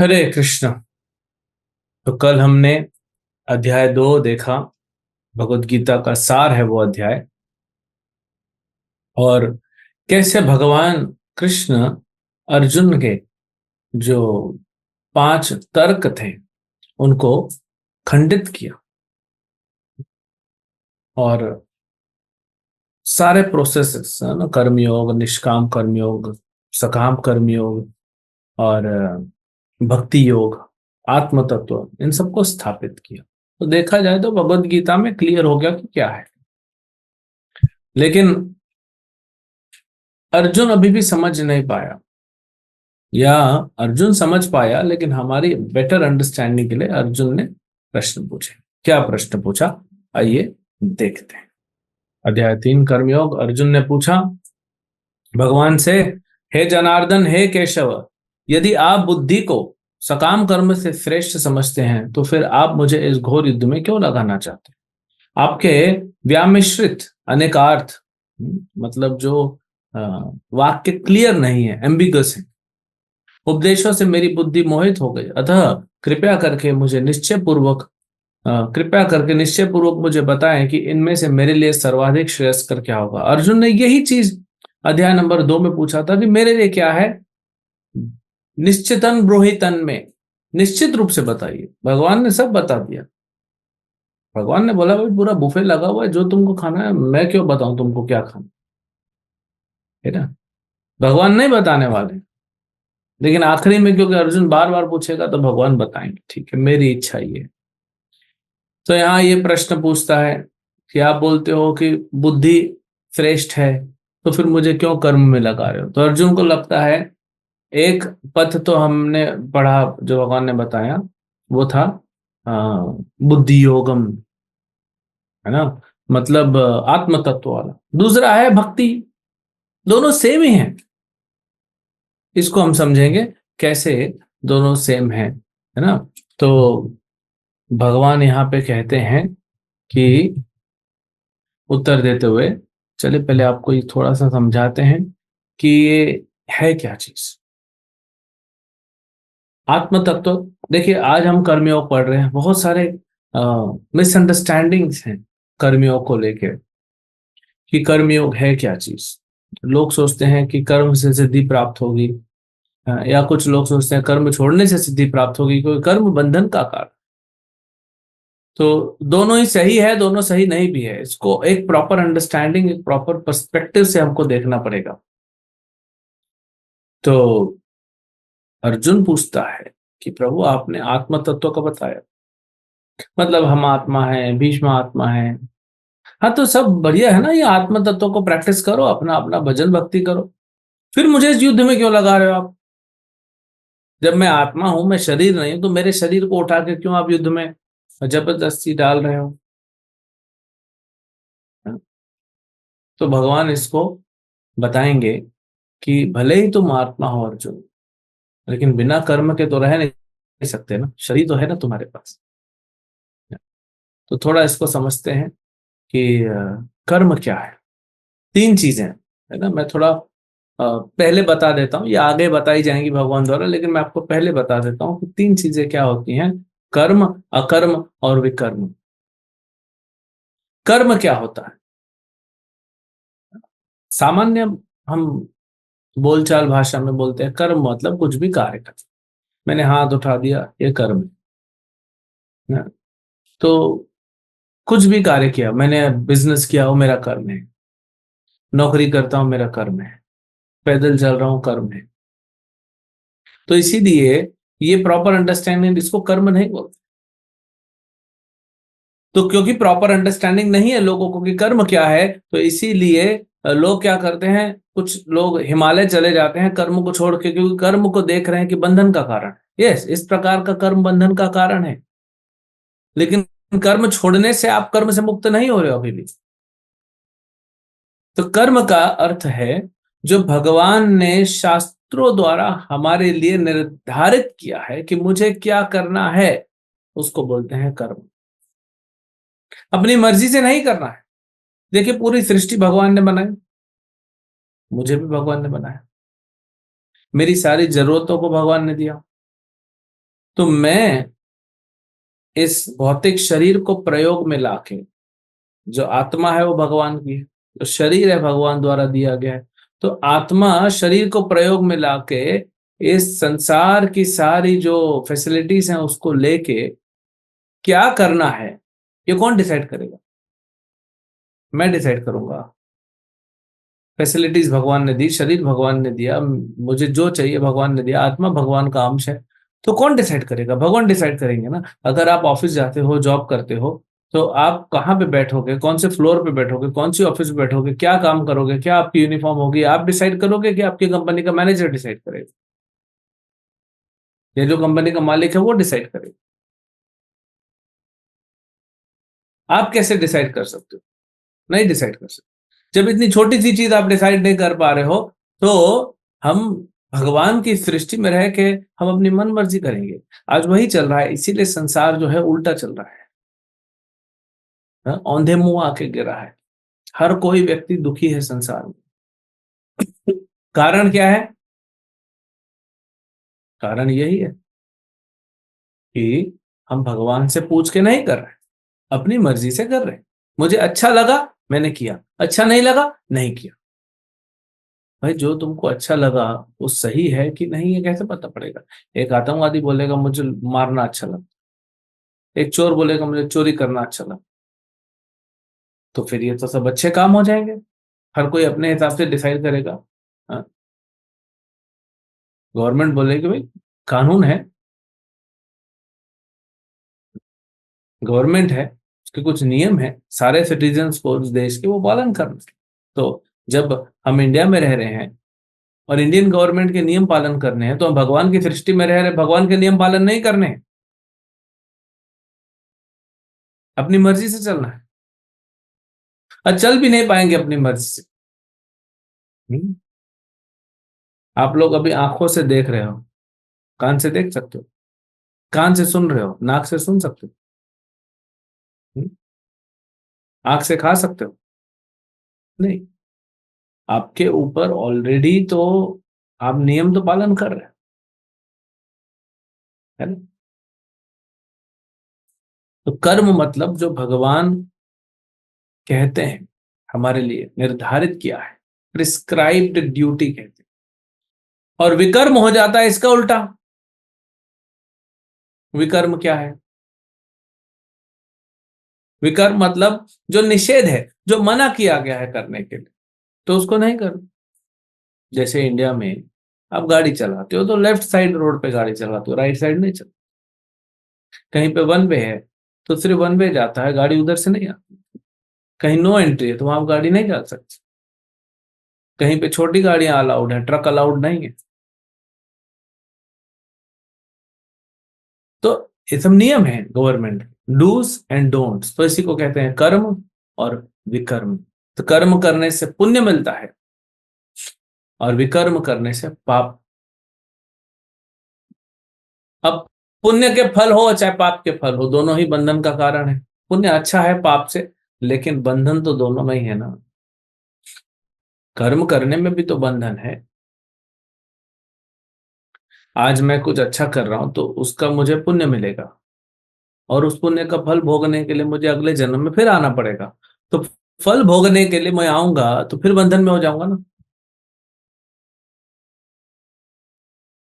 हरे कृष्ण। तो कल हमने अध्याय 2 देखा। भगवत गीता का सार है वो अध्याय। और कैसे भगवान कृष्ण अर्जुन के जो 5 तर्क थे उनको खंडित किया, और सारे प्रोसेसेस है ना, कर्मयोग, निष्काम कर्मयोग, सकाम कर्मयोग और भक्ति योग, आत्म तत्व, इन सबको स्थापित किया। तो देखा जाए तो भगवत गीता में क्लियर हो गया कि क्या है। लेकिन अर्जुन अभी भी समझ नहीं पाया, या अर्जुन समझ पाया लेकिन हमारी बेटर अंडरस्टैंडिंग के लिए अर्जुन ने प्रश्न पूछे। क्या प्रश्न पूछा, आइए देखते हैं। अध्याय 3 कर्मयोग। अर्जुन ने पूछा भगवान से, हे जनार्दन, हे केशव, यदि आप बुद्धि को सकाम कर्म से श्रेष्ठ समझते हैं तो फिर आप मुझे इस घोर युद्ध में क्यों लगाना चाहते हैं। आपके व्यामिश्रित अनेकार्थ, मतलब जो वाक्य क्लियर नहीं है, एम्बिगस है, उपदेशों से मेरी बुद्धि मोहित हो गई। अतः कृपया करके निश्चय पूर्वक मुझे बताएं कि इनमें से मेरे लिए सर्वाधिक श्रेयस्कर क्या होगा। अर्जुन ने यही चीज अध्याय नंबर 2 में पूछा था कि मेरे लिए क्या है, निश्चितन ब्रूहितन में, निश्चित रूप से बताइए। भगवान ने सब बता दिया। भगवान ने बोला, भाई पूरा बुफे लगा हुआ है, जो तुमको खाना है, मैं क्यों बताऊं तुमको क्या खाना है ना। भगवान नहीं बताने वाले, लेकिन आखिरी में क्योंकि अर्जुन बार बार पूछेगा तो भगवान बताएंगे। ठीक है, मेरी इच्छा ये है। तो यहाँ ये प्रश्न पूछता है कि आप बोलते हो कि बुद्धि श्रेष्ठ है, तो फिर मुझे क्यों कर्म में लगा रहे हो। तो अर्जुन को लगता है, एक पथ तो हमने पढ़ा जो भगवान ने बताया, वो था बुद्धि योगम, है ना, मतलब आत्म तत्व वाला। दूसरा है भक्ति। दोनों सेम ही हैं। इसको हम समझेंगे कैसे दोनों सेम है ना। तो भगवान यहाँ पे कहते हैं कि, उत्तर देते हुए, चलिए पहले आपको ये थोड़ा सा समझाते हैं कि ये है क्या चीज आत्म तत्व। देखिए, आज हम कर्मयोग पढ़ रहे हैं, बहुत सारे मिसअंडरस्टैंडिंग्स हैं कर्मयोग को लेकर कि कर्मयोग है क्या चीज। लोग सोचते हैं कि कर्म से सिद्धि प्राप्त होगी, या कुछ लोग सोचते हैं कर्म छोड़ने से सिद्धि प्राप्त होगी, क्योंकि कर्म बंधन का कारण। तो दोनों ही सही है, दोनों सही नहीं भी है। इसको एक प्रॉपर अंडरस्टैंडिंग, एक प्रॉपर पर्सपेक्टिव से हमको देखना पड़ेगा। तो अर्जुन पूछता है कि प्रभु, आपने आत्म तत्व का बताया, मतलब हम आत्मा है, भीष्म आत्मा है। हाँ, तो सब बढ़िया है ना, ये आत्म तत्व को प्रैक्टिस करो, अपना अपना भजन भक्ति करो। फिर मुझे इस युद्ध में क्यों लगा रहे हो आप। जब मैं आत्मा हूं, मैं शरीर नहीं हूं, तो मेरे शरीर को उठा के क्यों आप युद्ध में जबरदस्ती डाल रहे हो। तो भगवान इसको बताएंगे कि भले ही तुम आत्मा हो अर्जुन, लेकिन बिना कर्म के तो रह नहीं सकते ना, शरीर तो है ना तुम्हारे पास। तो थोड़ा इसको समझते हैं कि कर्म क्या है। 3 चीजें है ना। मैं थोड़ा पहले बता देता हूँ, ये आगे बताई जाएंगी भगवान द्वारा, लेकिन मैं आपको पहले बता देता हूँ कि 3 चीजें क्या होती हैं, कर्म, अकर्म और विकर्म। कर्म क्या होता है, सामान्य हम बोलचाल भाषा में बोलते हैं कर्म मतलब कुछ भी कार्य करना। मैंने हाथ उठा दिया, ये कर्म है ना। तो कुछ भी कार्य किया, मैंने बिजनेस किया, वो मेरा कर्म है। नौकरी करता हूं, मेरा कर्म है। पैदल चल रहा हूं, कर्म है। तो इसीलिए ये प्रॉपर अंडरस्टैंडिंग, इसको कर्म नहीं बोलते। तो क्योंकि प्रॉपर अंडरस्टैंडिंग नहीं है लोगों को कि कर्म क्या है, तो इसीलिए लोग क्या करते हैं, कुछ लोग हिमालय चले जाते हैं कर्म को छोड़ के, क्योंकि कर्म को देख रहे हैं कि बंधन का कारण। यस, इस प्रकार का कर्म बंधन का कारण है, लेकिन कर्म छोड़ने से आप कर्म से मुक्त नहीं हो रहे हो अभी भी। तो कर्म का अर्थ है जो भगवान ने शास्त्रों द्वारा हमारे लिए निर्धारित किया है कि मुझे क्या करना है, उसको बोलते हैं कर्म। अपनी मर्जी से नहीं करना है। देखिए, पूरी सृष्टि भगवान ने बनाई, मुझे भी भगवान ने बनाया, मेरी सारी जरूरतों को भगवान ने दिया, तो मैं इस भौतिक शरीर को प्रयोग में लाके, जो आत्मा है वो भगवान की है, जो शरीर है भगवान द्वारा दिया गया है, तो आत्मा शरीर को प्रयोग में लाके इस संसार की सारी जो फैसिलिटीज हैं उसको लेके क्या करना है, ये कौन डिसाइड करेगा? मैं डिसाइड करूंगा। फैसिलिटीज भगवान ने दी, शरीर भगवान ने दिया, मुझे जो चाहिए भगवान ने दिया, आत्मा भगवान का अंश है, तो कौन डिसाइड करेगा? भगवान डिसाइड करेंगे ना। अगर आप ऑफिस जाते हो, जॉब करते हो, तो आप कहाँ पे बैठोगे, कौन से फ्लोर पे बैठोगे, कौन सी ऑफिस में बैठोगे, क्या काम करोगे, क्या आपकी यूनिफॉर्म होगी, आप डिसाइड करोगे कि आपकी कंपनी का मैनेजर डिसाइड करेगा, या जो कंपनी का मालिक है वो डिसाइड करेगा? आप कैसे डिसाइड कर सकते हो? नहीं डिसाइड कर सकते। जब इतनी छोटी सी चीज आप डिसाइड नहीं कर पा रहे हो, तो हम भगवान की सृष्टि में रह के हम अपनी मन मर्जी करेंगे? आज वही चल रहा है, इसीलिए संसार जो है उल्टा चल रहा है। औंधे मुंह आके गिरा है, हर कोई व्यक्ति दुखी है संसार में। कारण क्या है? कारण यही है कि हम भगवान से पूछ के नहीं कर रहे, अपनी मर्जी से कर रहे। मुझे अच्छा लगा, मैंने किया, अच्छा नहीं लगा, नहीं किया। भाई जो तुमको अच्छा लगा वो सही है कि नहीं, ये कैसे पता पड़ेगा? एक आतंकवादी बोलेगा मुझे मारना अच्छा लगा, एक चोर बोलेगा मुझे चोरी करना अच्छा लगा, तो फिर ये तो सब अच्छे काम हो जाएंगे। हर कोई अपने हिसाब से डिसाइड करेगा। गवर्नमेंट बोलेगी भाई कानून है, गवर्नमेंट है, उसके कुछ नियम है, सारे सिटीजन्स को उस देश के वो पालन करना है। तो जब हम इंडिया में रह रहे हैं और इंडियन गवर्नमेंट के नियम पालन करने हैं, तो हम भगवान की सृष्टि में रह रहे, भगवान के नियम पालन नहीं करने हैं, अपनी मर्जी से चलना है। और चल भी नहीं पाएंगे अपनी मर्जी से। हम्म? आप लोग अभी आंखों से देख रहे हो, कान से देख सकते हो, कान से सुन रहे हो, नाक से सुन सकते हो, हम्म? आंख से खा सकते हो? नहीं। आपके ऊपर ऑलरेडी तो आप नियम तो पालन कर रहे हैं, है ना? तो कर्म मतलब जो भगवान कहते हैं हमारे लिए निर्धारित किया है, प्रिस्क्राइब्ड ड्यूटी कहते हैं। और विकर्म हो जाता है इसका उल्टा। विकर्म क्या है? विकर्म मतलब जो निषेध है, जो मना किया गया है करने के लिए, तो उसको नहीं करो। जैसे इंडिया में आप गाड़ी चलाते हो तो लेफ्ट साइड रोड पे गाड़ी चलाते हो, राइट साइड नहीं चलाते। कहीं पे वन वे है तो सिर्फ वन वे जाता है, गाड़ी उधर से नहीं आती। कहीं नो एंट्री है तो वहां आप गाड़ी नहीं चला सकते। कहीं पे छोटी गाड़ियां अलाउड है, ट्रक अलाउड नहीं है। तो ये सब नियम है गवर्नमेंट, डूज एंड डोंट्स, तो इसी को कहते हैं कर्म और विकर्म। तो कर्म करने से पुण्य मिलता है और विकर्म करने से पाप। अब पुण्य के फल हो चाहे पाप के फल हो, दोनों ही बंधन का कारण है। पुण्य अच्छा है पाप से, लेकिन बंधन तो दोनों में ही है ना। कर्म करने में भी तो बंधन है। आज मैं कुछ अच्छा कर रहा हूं तो उसका मुझे पुण्य मिलेगा, और उस पुण्य का फल भोगने के लिए मुझे अगले जन्म में फिर आना पड़ेगा। तो फल भोगने के लिए मैं आऊंगा तो फिर बंधन में हो जाऊंगा ना।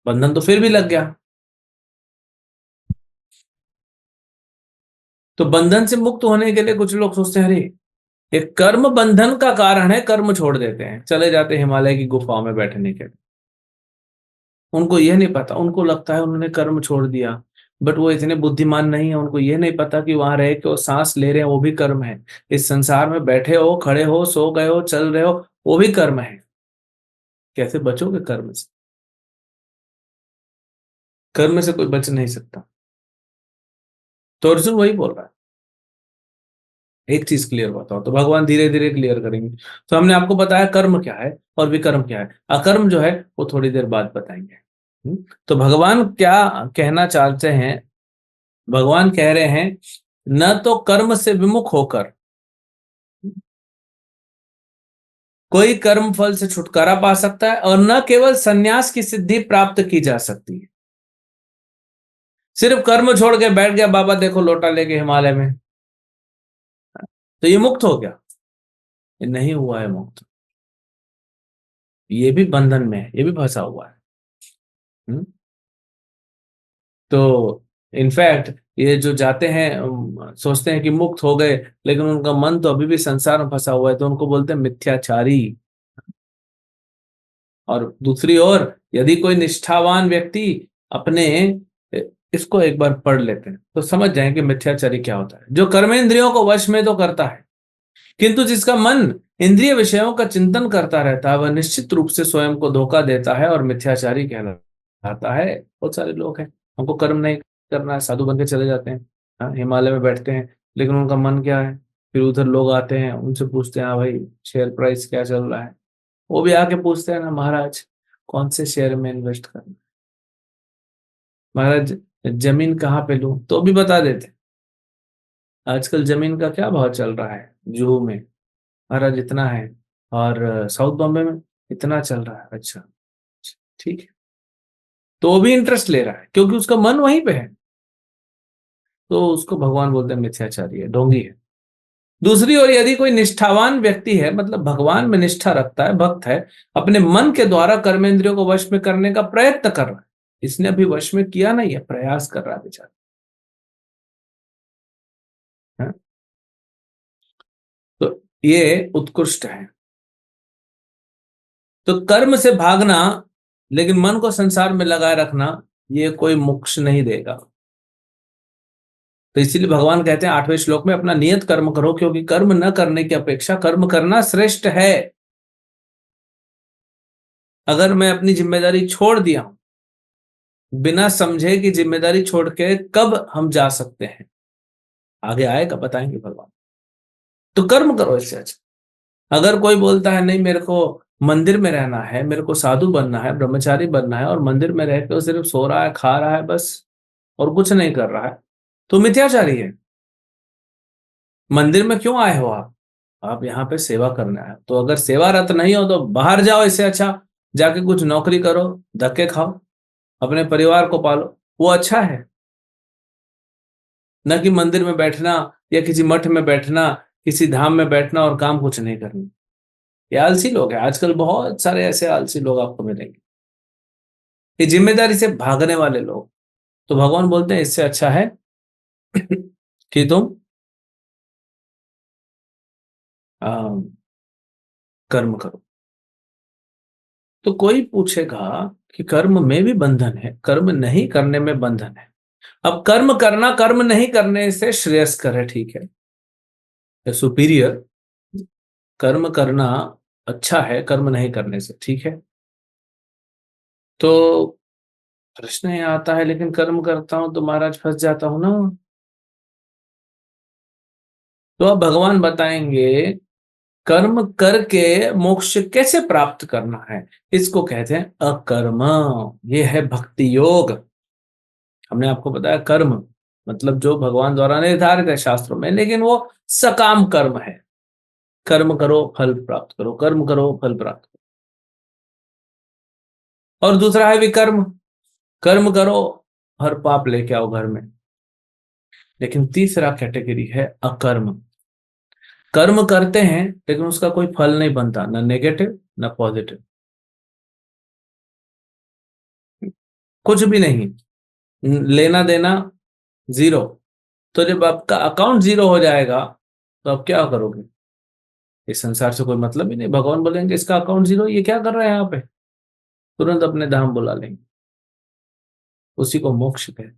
बंधन तो फिर भी लग गया। तो बंधन से मुक्त होने के लिए कुछ लोग सोचते हैं अरे ये कर्म बंधन का कारण है, कर्म छोड़ देते हैं, चले जाते हैं हिमालय की गुफाओं में बैठने के लिए। उनको यह नहीं पता, उनको लगता है उन्होंने कर्म छोड़ दिया, बट वो इतने बुद्धिमान नहीं है, उनको यह नहीं पता कि वहां रह के वो सांस ले रहे हैं वो भी कर्म है। इस संसार में बैठे हो, खड़े हो, सो गए हो, चल रहे हो, वो भी कर्म है। कैसे बचोगे कर्म से? कर्म से कोई बच नहीं सकता। तो अर्जुन वही बोल रहा है, एक चीज क्लियर बताओ, तो भगवान धीरे धीरे क्लियर करेंगे। तो हमने आपको बताया कर्म क्या है और विकर्म क्या है, अकर्म जो है वो थोड़ी देर बाद बताएंगे। तो भगवान क्या कहना चाहते हैं? भगवान कह रहे हैं न तो कर्म से विमुख होकर कोई कर्म फल से छुटकारा पा सकता है, और न केवल संन्यास की सिद्धि प्राप्त की जा सकती है। सिर्फ कर्म छोड़ के बैठ गया बाबा देखो लोटा लेके हिमालय में, तो ये मुक्त हो गया? ये नहीं हुआ है मुक्त, ये भी बंधन में है, ये भी फंसा हुआ है। हम्म? तो इनफैक्ट ये जो जाते हैं सोचते हैं कि मुक्त हो गए, लेकिन उनका मन तो अभी भी संसार में फंसा हुआ है, तो उनको बोलते हैं मिथ्याचारी। और दूसरी ओर यदि कोई निष्ठावान व्यक्ति अपने, इसको एक बार पढ़ लेते हैं तो समझ जाएंगे मिथ्याचारी क्या होता है। जो कर्मेंद्रियों को वश में तो करता है, किंतु जिसका मन इंद्रिय विषयों का चिंतन करता रहता है, वह निश्चित रूप से स्वयं को धोखा देता है और मिथ्याचारी कहलाता है। बहुत सारे लोग हैं, हमको कर्म नहीं करना है, साधु बन के चले जाते हैं, हाँ, हिमालय में बैठते हैं, लेकिन उनका मन क्या है? फिर उधर लोग आते हैं, उनसे पूछते हैं हाँ भाई शेयर प्राइस क्या चल रहा है, वो भी आके पूछते हैं ना महाराज कौन से शेयर में इन्वेस्ट करना है, महाराज जमीन कहाँ पे लूं, तो भी बता देते हैं। आजकल जमीन का क्या भाव चल रहा है जुहू में, महाराज इतना है, और साउथ बॉम्बे में इतना चल रहा है। अच्छा, ठीक है, तो वो भी इंटरेस्ट ले रहा है क्योंकि उसका मन वहीं पे है, तो उसको भगवान बोलते हैं मिथ्याचारी है, ढोंगी है। दूसरी ओर यदि कोई निष्ठावान व्यक्ति है, मतलब भगवान में निष्ठा रखता है, भक्त है, अपने मन के द्वारा कर्मेंद्रियों को वश में करने का प्रयत्न कर रहा है, इसने अभी वश में किया नहीं है, प्रयास कर रहा है बेचारा, है? तो ये उत्कृष्ट है। तो कर्म से भागना लेकिन मन को संसार में लगाए रखना, ये कोई मोक्ष नहीं देगा। तो इसीलिए भगवान कहते हैं 8वें श्लोक में, अपना नियत कर्म करो क्योंकि कर्म न करने की अपेक्षा कर्म करना श्रेष्ठ है। अगर मैं अपनी जिम्मेदारी छोड़ दिया हूं, बिना समझे कि जिम्मेदारी छोड़ के कब हम जा सकते हैं, आगे आएगा बताएंगे भगवान, तो कर्म करो इससे अच्छा। अगर कोई बोलता है नहीं मेरे को मंदिर में रहना है, मेरे को साधु बनना है, ब्रह्मचारी बनना है, और मंदिर में रह के सिर्फ सो रहा है, खा रहा है बस, और कुछ नहीं कर रहा है, तो मिथ्याचारी है। मंदिर में क्यों आए हो आप यहाँ पे सेवा करने आए हो, तो अगर सेवा रत नहीं हो तो बाहर जाओ, इससे अच्छा जाके कुछ नौकरी करो, धक्के खाओ, अपने परिवार को पालो, वो अच्छा है, न कि मंदिर में बैठना या किसी मठ में बैठना, किसी धाम में बैठना और काम कुछ नहीं करना। ये आलसी लोग हैं आजकल, बहुत सारे ऐसे आलसी लोग आपको मिलेंगे, ये जिम्मेदारी से भागने वाले लोग। तो भगवान बोलते हैं इससे अच्छा है कि तुम कर्म करो। तो कोई पूछेगा कि कर्म में भी बंधन है, कर्म नहीं करने में बंधन है। अब कर्म करना कर्म नहीं करने से श्रेयस्कर है, ठीक है, सुपीरियर, कर्म करना अच्छा है कर्म नहीं करने से, ठीक है। तो प्रश्न ये आता है लेकिन कर्म करता हूं तो महाराज फंस जाता हूं ना। तो अब भगवान बताएंगे कर्म करके मोक्ष कैसे प्राप्त करना है, इसको कहते हैं अकर्म। ये है भक्ति योग। हमने आपको बताया कर्म मतलब जो भगवान द्वारा निर्धारित है शास्त्रों में, लेकिन वो सकाम कर्म है, कर्म करो फल प्राप्त करो, कर्म करो फल प्राप्त करो। और दूसरा है विकर्म, कर्म करो हर पाप लेके आओ घर में। लेकिन तीसरा कैटेगरी है अकर्म, कर्म करते हैं लेकिन उसका कोई फल नहीं बनता, ना नेगेटिव ना पॉजिटिव, कुछ भी नहीं, लेना देना जीरो। तो जब आपका अकाउंट जीरो हो जाएगा तो आप क्या करोगे? इस संसार से कोई मतलब ही नहीं। भगवान बोलेंगे इसका अकाउंट जीरो, ये क्या कर रहा है यहाँ पे, तुरंत अपने धाम बुला लेंगे। उसी को मोक्ष कहते।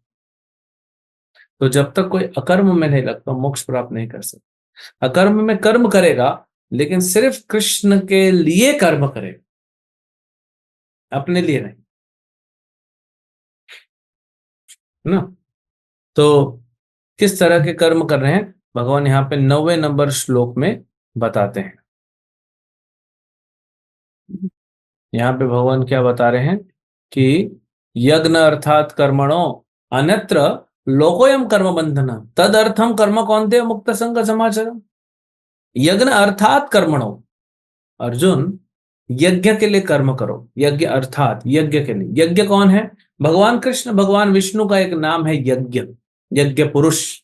तो जब तक कोई अकर्म में नहीं लगता मोक्ष प्राप्त नहीं कर सकता। अकर्म में कर्म करेगा लेकिन सिर्फ कृष्ण के लिए कर्म करेगा, अपने लिए नहीं, है ना। तो किस तरह के कर्म कर रहे हैं भगवान यहाँ पे 9वें नंबर श्लोक में बताते हैं। यहाँ पे भगवान क्या बता रहे हैं कि यज्ञ अर्थात कर्मणो अन्यत्र लोकोयम कर्म बंधन तदर्थम कर्म कौन्ते मुक्त संग समाचार। यज्ञ अर्थात कर्मणो, अर्जुन यज्ञ के लिए कर्म करो, यज्ञ अर्थात यज्ञ के लिए। यज्ञ कौन है? भगवान कृष्ण भगवान विष्णु का एक नाम है यज्ञ, यज्ञ पुरुष।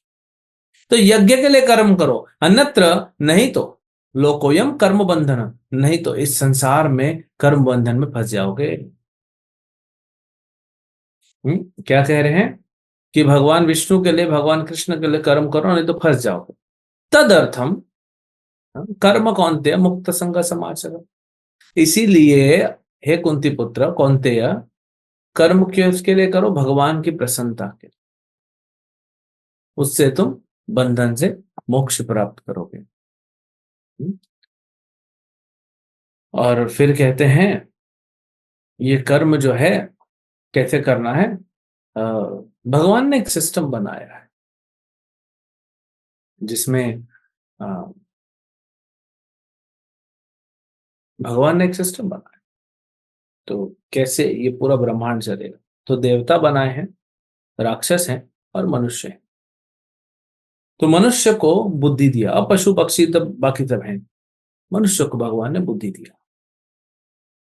तो यज्ञ के लिए कर्म करो, अन्यत्र नहीं तो लोकोयम कर्म बंधन, नहीं तो इस संसार में कर्म बंधन में फंस जाओगे। क्या कह रहे हैं कि भगवान विष्णु के लिए भगवान कृष्ण के लिए कर्म करो, नहीं तो फंस जाओगे। तदर्थम कर्म कौन्तेय मुक्त संग समाचर। इसीलिए हे कुंती पुत्र कौन्तेय, कर्म के उसके लिए करो भगवान की प्रसन्नता के, उससे तुम बंधन से मोक्ष प्राप्त करोगे। और फिर कहते हैं ये कर्म जो है कैसे करना है, भगवान ने एक सिस्टम बनाया है जिसमें भगवान ने एक सिस्टम बनाया, तो कैसे ये पूरा ब्रह्मांड चलेगा। तो देवता बनाए हैं, राक्षस हैं और मनुष्य हैं। तो मनुष्य को बुद्धि दिया, अब पशु पक्षी तब बाकी सब हैं, मनुष्य को भगवान ने बुद्धि दिया।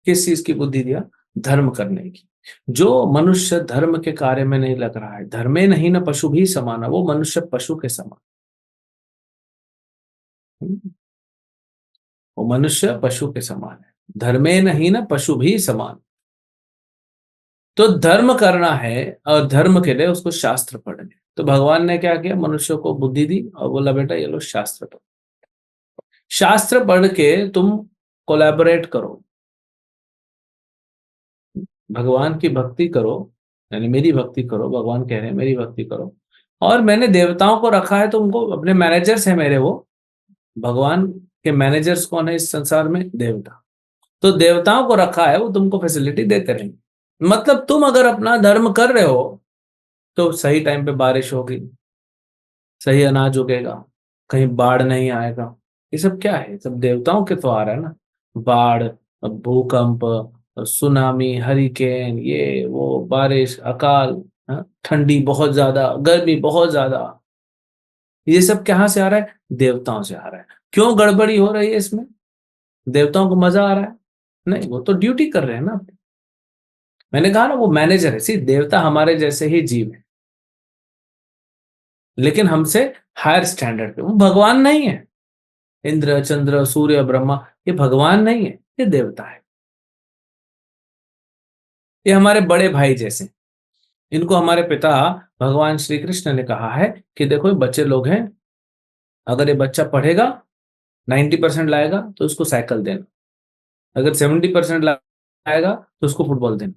किस चीज की बुद्धि दिया? धर्म करने की। जो मनुष्य धर्म के कार्य में नहीं लग रहा है, धर्मे नहीं न पशु भी समान, वो मनुष्य पशु के समान। वो मनुष्य पशु के समान है, धर्मे नहीं न पशु भी समान। तो धर्म करना है और धर्म के लिए उसको शास्त्र पढ़ने। तो भगवान ने क्या किया, मनुष्य को बुद्धि दी और बोला बेटा ये लो शास्त्र पढ़ो। शास्त्र पढ़ के तुम कोलैबोरेट करो, भगवान की भक्ति करो, यानी मेरी भक्ति करो। भगवान कह रहे हैं मेरी भक्ति करो। और मैंने देवताओं को रखा है, तो उनको अपने मैनेजर्स है मेरे वो। भगवान के मैनेजर्स कौन है इस संसार में? देवता। तो देवताओं को रखा है, वो तुमको फैसिलिटी देते रहेंगे। मतलब तुम अगर अपना धर्म कर रहे हो तो सही टाइम पे बारिश होगी, सही अनाज उगेगा, कहीं बाढ़ नहीं आएगा। ये सब क्या है? सब देवताओं के त्योहार है ना। बाढ़, भूकंप, सुनामी, हरिकेन, ये वो, बारिश, अकाल, ठंडी बहुत ज्यादा, गर्मी बहुत ज्यादा, ये सब कहाँ से आ रहा है? देवताओं से आ रहा है। क्यों गड़बड़ी हो रही है इसमें? देवताओं को मजा आ रहा है? नहीं, वो तो ड्यूटी कर रहे हैं ना। मैंने कहा ना वो मैनेजर है। सी देवता हमारे जैसे ही जीव है, लेकिन हमसे हायर स्टैंडर्ड पे। वो भगवान नहीं है। इंद्र, चंद्र, सूर्य, ब्रह्मा, ये भगवान नहीं है, ये देवता है। ये हमारे बड़े भाई जैसे। इनको हमारे पिता भगवान श्री कृष्ण ने कहा है कि देखो ये बच्चे लोग हैं, अगर ये बच्चा पढ़ेगा 90% लाएगा तो उसको साइकिल देना, अगर 70% लाएगा तो उसको फुटबॉल देना,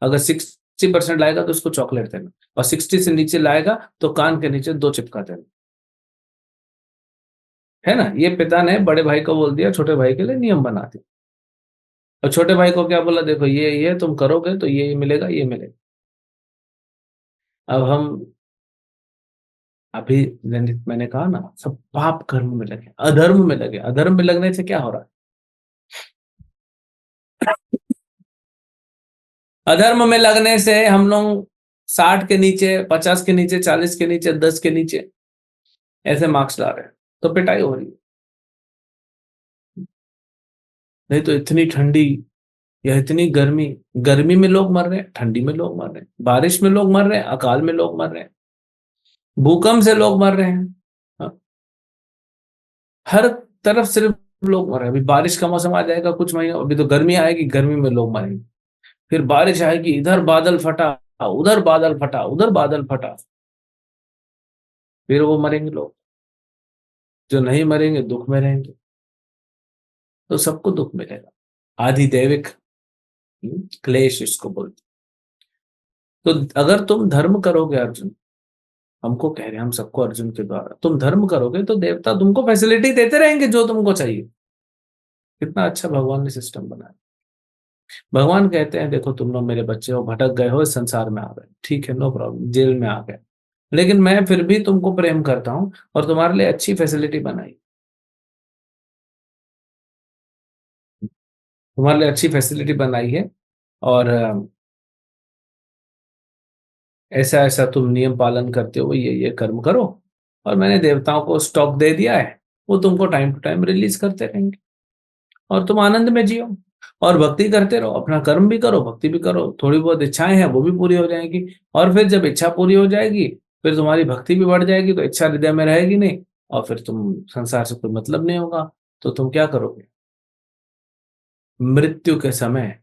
अगर 60% लाएगा तो उसको चॉकलेट देना, और 60 से नीचे लाएगा तो कान के नीचे 2 चिपका देना। है ना? ये पिता ने बड़े भाई को बोल दिया, छोटे भाई के लिए नियम बना दिया। और छोटे भाई को क्या बोला? देखो ये तुम करोगे तो ये मिलेगा, ये मिलेगा। अब हम अभी मैंने कहा ना, सब पाप कर्म में लगे, अधर्म में लगे। अधर्म में लगने से क्या हो रहा है? अधर्म में लगने से हम लोग 60 के नीचे, 50 के नीचे, 40 के नीचे, 10 के नीचे ऐसे मार्क्स ला रहे हैं, तो पिटाई हो रही है। नहीं तो इतनी ठंडी या इतनी गर्मी, गर्मी में लोग मर रहे हैं, ठंडी में लोग मर रहे हैं, बारिश में लोग मर रहे हैं, अकाल में लोग मर रहे हैं, भूकंप से लोग मर रहे हैं। हाँ, हर तरफ सिर्फ लोग मर रहे हैं। अभी बारिश का मौसम आ जाएगा कुछ महीना, अभी तो गर्मी आएगी, गर्मी में लोग मरेंगे। फिर बारिश आएगी, इधर बादल फटा, उधर बादल फटा, उधर बादल फटा, फिर वो मरेंगे लोग। जो नहीं मरेंगे दुख में रहेंगे। तो सबको दुख मिलेगा। आधि दैविक क्लेश इसको बोलते। तो अगर तुम धर्म करोगे अर्जुन, हमको कह रहे हैं, हम सबको अर्जुन के द्वारा, तुम धर्म करोगे तो देवता तुमको फैसिलिटी देते रहेंगे जो तुमको चाहिए। कितना अच्छा भगवान ने सिस्टम बनाया। भगवान कहते हैं देखो तुम लोग मेरे बच्चे हो, भटक गए हो, इस संसार में आ गए, ठीक है, नो प्रॉब्लम, जेल में आ गए, लेकिन मैं फिर भी तुमको प्रेम करता हूं और तुम्हारे लिए अच्छी फैसिलिटी बनाई, तुम्हारे लिए अच्छी फैसिलिटी बनाई है। और ऐसा ऐसा तुम नियम पालन करते हो, ये कर्म करो, और मैंने देवताओं को स्टॉक दे दिया है, वो तुमको टाइम टू टाइम रिलीज करते रहेंगे और तुम आनंद में जियो। और भक्ति करते रहो, अपना कर्म भी करो, भक्ति भी करो, थोड़ी बहुत इच्छाएं हैं वो भी पूरी हो जाएंगी। और फिर जब इच्छा पूरी हो जाएगी, फिर तुम्हारी भक्ति भी बढ़ जाएगी, तो इच्छा हृदय में रहेगी नहीं, और फिर तुम संसार से कोई मतलब नहीं होगा, तो तुम क्या करोगे? मृत्यु के समय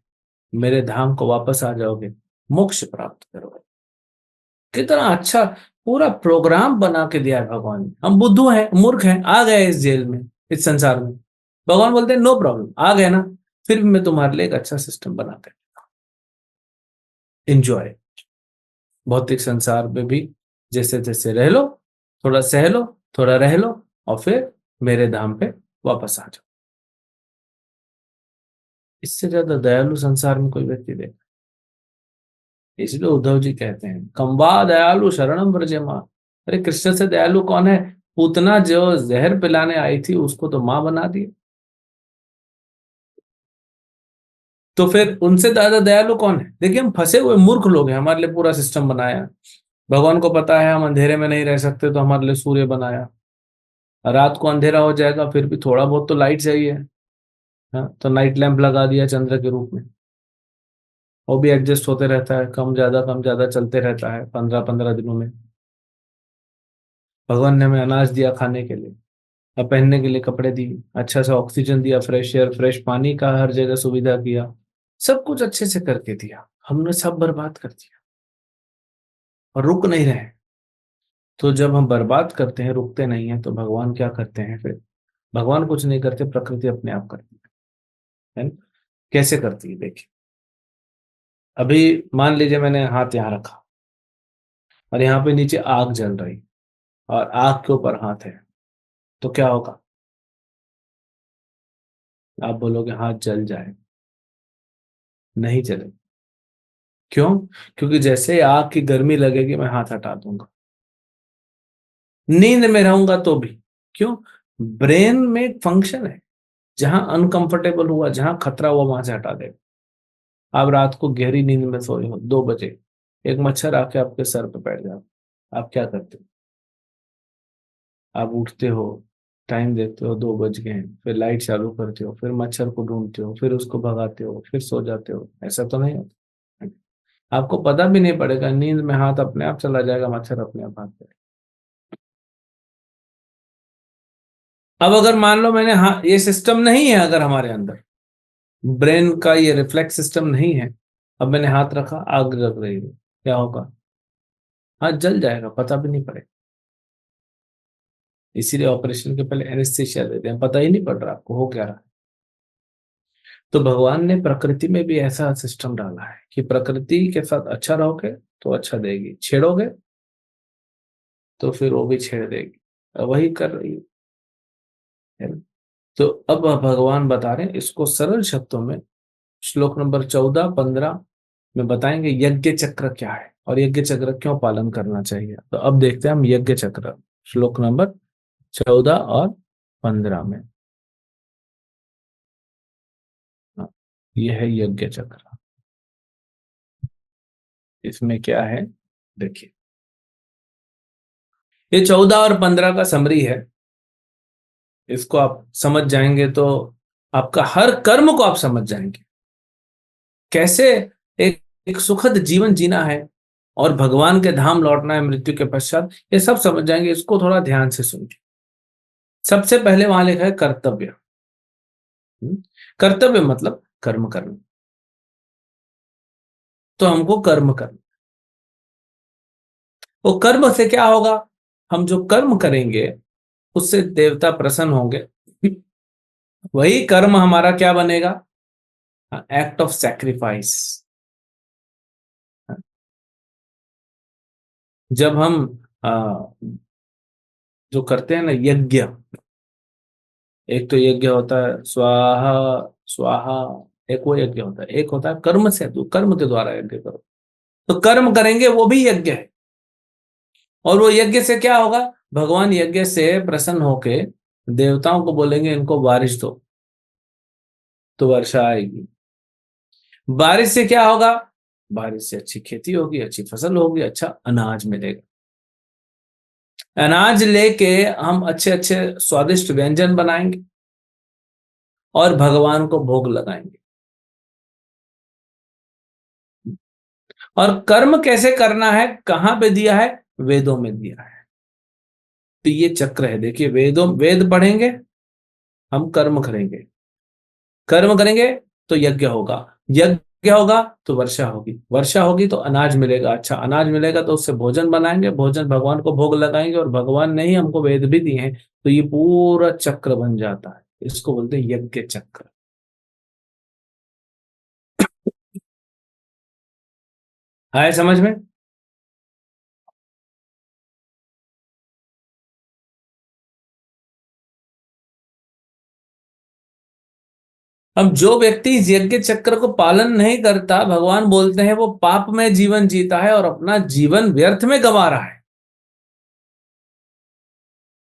मेरे धाम को वापस आ जाओगे, मोक्ष प्राप्त करोगे। कितना अच्छा पूरा प्रोग्राम बना के दिया है भगवान ने। हम बुद्धू हैं, मूर्ख हैं, आ गए इस जेल में, इस संसार में। भगवान बोलते हैं नो प्रॉब्लम, आ गए ना, फिर भी मैं तुम्हारे लिए एक अच्छा सिस्टम बना के एंजॉय। भौतिक संसार में भी जैसे तैसे रह लो, थोड़ा सह लो, थोड़ा रह लो, और फिर मेरे धाम पे वापस आ जाओ। इससे ज्यादा दयालु संसार में कोई व्यक्ति देखा? इसलिए उद्धव जी कहते हैं कम्बा दयालु शरणम व्रजमा। अरे कृष्ण से दयालु कौन है? पूतना जो जहर पिलाने आई थी उसको तो मां बना दिया, तो फिर उनसे ज्यादा दयालु कौन है? देखिए हम फंसे हुए मूर्ख लोग हैं, हमारे लिए पूरा सिस्टम बनाया। भगवान को पता है हम अंधेरे में नहीं रह सकते, तो हमारे लिए सूर्य बनाया। रात को अंधेरा हो जाएगा, फिर भी थोड़ा बहुत तो लाइट चाहिए। हाँ, तो नाइट लैंप लगा दिया चंद्र के रूप में, वो भी एडजस्ट होते रहता है, कम ज्यादा चलते रहता है 15-15 दिनों में। भगवान ने हमें अनाज दिया खाने के लिए, अब पहनने के लिए कपड़े दिए, अच्छा सा ऑक्सीजन दिया, फ्रेश एयर, फ्रेश पानी का हर जगह सुविधा किया, सब कुछ अच्छे से करके दिया। हमने सब बर्बाद कर दिया और रुक नहीं रहे। तो जब हम बर्बाद करते हैं, रुकते नहीं हैं, तो भगवान क्या करते हैं फिर? भगवान कुछ नहीं करते, प्रकृति अपने आप करती है ना? कैसे करती है देखिए। अभी मान लीजिए मैंने हाथ यहाँ रखा, और यहाँ पे नीचे आग जल रही, और आग के ऊपर हाथ है, तो क्या होगा? आप बोलोगे हाथ जल जाए, नहीं जले। क्यों? क्योंकि जैसे ही आग की गर्मी लगेगी मैं हाथ हटा दूंगा। नींद में रहूंगा तो भी। क्यों? ब्रेन में एक फंक्शन है, जहां अनकंफर्टेबल हुआ, जहां खतरा हुआ, वहां से हटा देगा। आप रात को गहरी नींद में सोए हो 2 बजे, एक मच्छर आके आपके सर पे बैठ जाए, आप क्या करते हो? आप उठते हो, टाइम देखते हो 2 बज गए हैं, फिर लाइट चालू करते हो, फिर मच्छर को ढूंढते हो, फिर उसको भगाते हो, फिर सो जाते हो। ऐसा तो नहीं होता। आपको पता भी नहीं पड़ेगा, नींद में हाथ अपने आप चला जाएगा, मच्छर अपने आप भाग जाएगा। अब अगर मान लो मैंने, हाँ ये सिस्टम नहीं है, अगर हमारे अंदर ब्रेन का ये रिफ्लेक्स सिस्टम नहीं है, अब मैंने हाथ रखा, आग लग रही है, क्या होगा? हाथ जल जाएगा, पता भी नहीं पड़ेगा। इसीलिए ऑपरेशन के पहले एनेस्थीसिया देते हैं, पता ही नहीं पड़ रहा आपको हो क्या रहा है। तो भगवान ने प्रकृति में भी ऐसा सिस्टम डाला है कि प्रकृति के साथ अच्छा रहोगे तो अच्छा देगी, छेड़ोगे तो फिर वो भी छेड़ देगी। वही कर रही है ना? तो अब भगवान बता रहे हैं इसको सरल शब्दों में, श्लोक नंबर 14-15 में बताएंगे यज्ञ चक्र क्या है और यज्ञ चक्र क्यों पालन करना चाहिए। तो अब देखते हैं हम यज्ञ चक्र, श्लोक नंबर 14 और 15 में। हाँ, ये है यज्ञ चक्र। इसमें क्या है देखिए, ये 14 और 15 का समरी है। इसको आप समझ जाएंगे तो आपका हर कर्म को आप समझ जाएंगे, कैसे एक सुखद जीवन जीना है और भगवान के धाम लौटना है मृत्यु के पश्चात, ये सब समझ जाएंगे। इसको थोड़ा ध्यान से सुनिए। सबसे पहले वहां लिखा है कर्तव्य। कर्तव्य मतलब कर्म करना, तो हमको कर्म करना। वो कर्म से क्या होगा? हम जो कर्म करेंगे उससे देवता प्रसन्न होंगे, वही कर्म हमारा क्या बनेगा? Act of sacrifice. जब हम जो करते हैं ना यज्ञ, एक तो यज्ञ होता है स्वाहा स्वाहा, एक वो यज्ञ होता है, एक होता है कर्म से, तो कर्म के द्वारा यज्ञ करो, तो कर्म करेंगे वो भी यज्ञ है। और वो यज्ञ से क्या होगा? भगवान यज्ञ से प्रसन्न होके देवताओं को बोलेंगे इनको बारिश दो, तो वर्षा आएगी। बारिश से क्या होगा? बारिश से अच्छी खेती होगी, अच्छी फसल होगी, अच्छा अनाज मिलेगा। अनाज लेके हम अच्छे अच्छे स्वादिष्ट व्यंजन बनाएंगे और भगवान को भोग लगाएंगे। और कर्म कैसे करना है कहां पे दिया है? वेदों में दिया है। तो ये चक्र है। देखिए, वेद पढ़ेंगे, हम कर्म करेंगे, कर्म करेंगे तो यज्ञ होगा, यज्ञ होगा तो वर्षा होगी, वर्षा होगी तो अनाज मिलेगा, अच्छा अनाज मिलेगा तो उससे भोजन बनाएंगे, भोजन भगवान को भोग लगाएंगे, और भगवान ने ही हमको वेद भी दिए हैं, तो ये पूरा चक्र बन जाता है। इसको बोलते हैं यज्ञ चक्र। आए समझ में? अब जो व्यक्ति इस यज्ञ चक्र को पालन नहीं करता, भगवान बोलते हैं वो पाप में जीवन जीता है और अपना जीवन व्यर्थ में गंवा रहा है।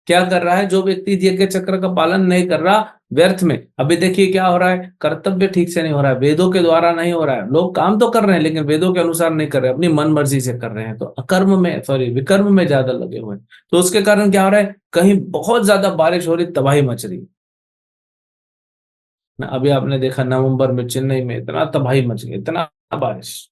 क्या कर रहा है? जो व्यक्ति यज्ञ चक्र का पालन नहीं कर रहा, व्यर्थ में। अभी देखिए क्या हो रहा है, कर्तव्य ठीक से नहीं हो रहा है, वेदों के द्वारा नहीं हो रहा है, लोग काम तो कर रहे हैं लेकिन वेदों के अनुसार नहीं कर रहे, अपनी मन मर्जी से कर रहे हैं, तो अकर्म में, सॉरी, विकर्म में ज्यादा लगे हुए हैं। तो उसके कारण क्या हो रहा है, कहीं बहुत ज्यादा बारिश हो रही, तबाही मच रही ना। अभी आपने देखा नवंबर में चेन्नई में इतना तबाही मच गई, इतना बारिश।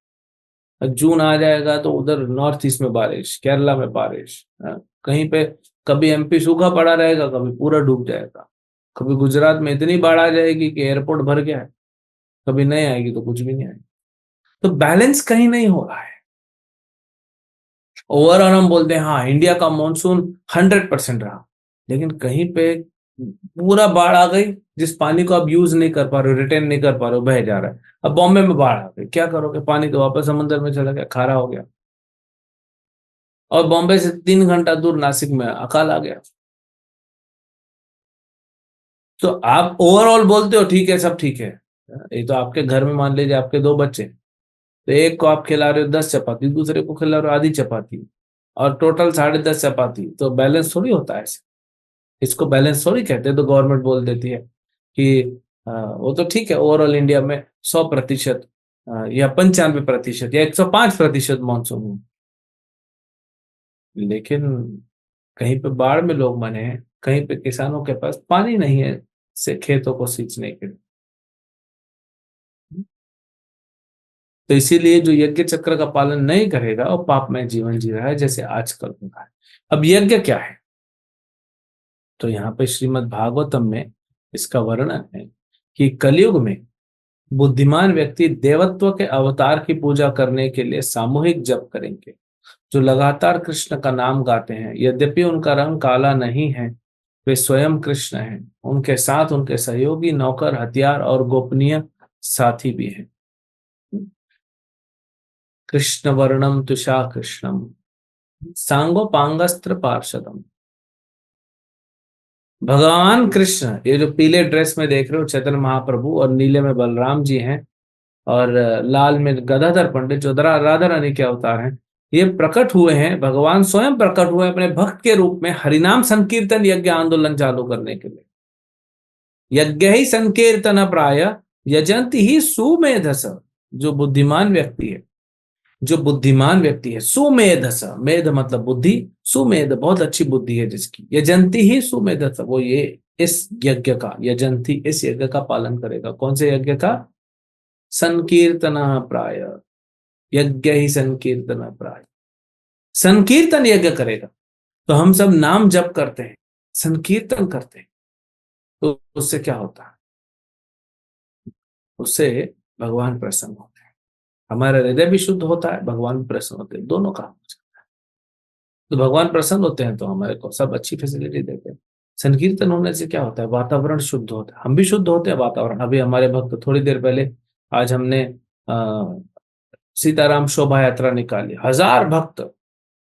जून आ जाएगा तो उधर नॉर्थ ईस्ट में बारिश, केरला में बारिश, कहीं पे कभी एमपी सूखा पड़ा रहेगा, कभी पूरा डूब जाएगा, कभी गुजरात में इतनी बाढ़ आ जाएगी कि एयरपोर्ट भर गया है, कभी नहीं आएगी तो कुछ भी नहीं आएगी। तो बैलेंस कहीं नहीं हो रहा है। ओवरऑल हम बोलते हैं हाँ इंडिया का मानसून 100% रहा, लेकिन कहीं पे पूरा बाढ़ आ गई, जिस पानी को आप यूज नहीं कर पा रहे हो, रिटेन नहीं कर पा रहे हो, बह जा रहा है। अब बॉम्बे में बाढ़ आ गई, क्या करोगे? पानी तो वापस समंदर में चला गया, खारा हो गया। और बॉम्बे से 3 घंटा दूर नासिक में अकाल आ गया। तो आप ओवरऑल बोलते हो ठीक है, सब ठीक है। ये तो आपके घर में मान लीजिए आपके 2 बच्चे, तो एक को आप खिला रहे हो 10 चपाती, दूसरे को खिला रहे हो आधी चपाती, और टोटल 10.5 चपाती, तो बैलेंस थोड़ी होता है ऐसे। इसको बैलेंस थोड़ी कहते हैं। तो गवर्नमेंट बोल देती है कि वो तो ठीक है, ओवरऑल इंडिया में 100% या 95% या 105% मानसून हुआ, लेकिन कहीं पे बाढ़ में लोग मरे हैं, कहीं पे किसानों के पास पानी नहीं है से खेतों को सींचने के लिए। तो इसीलिए जो यज्ञ चक्र का पालन नहीं करेगा वो पाप में जीवन जी रहा है, जैसे आजकल हो रहा है। अब यज्ञ क्या है? तो यहाँ पे श्रीमद् भागवतम में इसका वर्णन है कि कलयुग में बुद्धिमान व्यक्ति देवत्व के अवतार की पूजा करने के लिए सामूहिक जप करेंगे, जो लगातार कृष्ण का नाम गाते हैं। यद्यपि उनका रंग काला नहीं है, वे स्वयं कृष्ण हैं। उनके साथ उनके सहयोगी, नौकर, हथियार और गोपनीय साथी भी हैं। कृष्ण वर्णम तुषा कृष्णम सांगोपांगस्त्र पार्षदम। भगवान कृष्ण, ये जो पीले ड्रेस में देख रहे हो चैतन्य महाप्रभु, और नीले में बलराम जी हैं, और लाल में गदाधर पंडित जो राधा रानी के अवतार हैं, ये प्रकट हुए हैं, भगवान स्वयं प्रकट हुए अपने भक्त के रूप में हरिनाम संकीर्तन यज्ञ आंदोलन चालू करने के लिए। यज्ञ ही संकीर्तन प्राय यजंती ही सुमेधस। जो बुद्धिमान व्यक्ति है, जो बुद्धिमान व्यक्ति है, सुमेधस, मेध मतलब बुद्धि, सुमेध बहुत अच्छी बुद्धि है जिसकी, यजंती ही सुमेधस, वो ये इस यज्ञ का, यजंती इस यज्ञ का पालन करेगा। कौन से यज्ञ का? संकीर्तन प्राय, यज्ञ ही संकीर्तन प्राय, संकीर्तन यज्ञ करेगा। तो हम सब नाम जप करते हैं, संकीर्तन करते हैं, तो उससे क्या होता है? उससे भगवान प्रसन्न होते हैं, हमारा हृदय भी शुद्ध होता है, भगवान भी प्रसन्न होते हैं, दोनों काम हो जाता है। तो भगवान प्रसन्न होते हैं तो हमारे को सब अच्छी फैसिलिटी देते हैं। संकीर्तन होने से क्या होता है? वातावरण शुद्ध होता है, हम भी शुद्ध होते हैं, वातावरण। अभी हमारे भक्त थोड़ी देर पहले, आज हमने सीताराम शोभा यात्रा निकाली, 1000 भक्त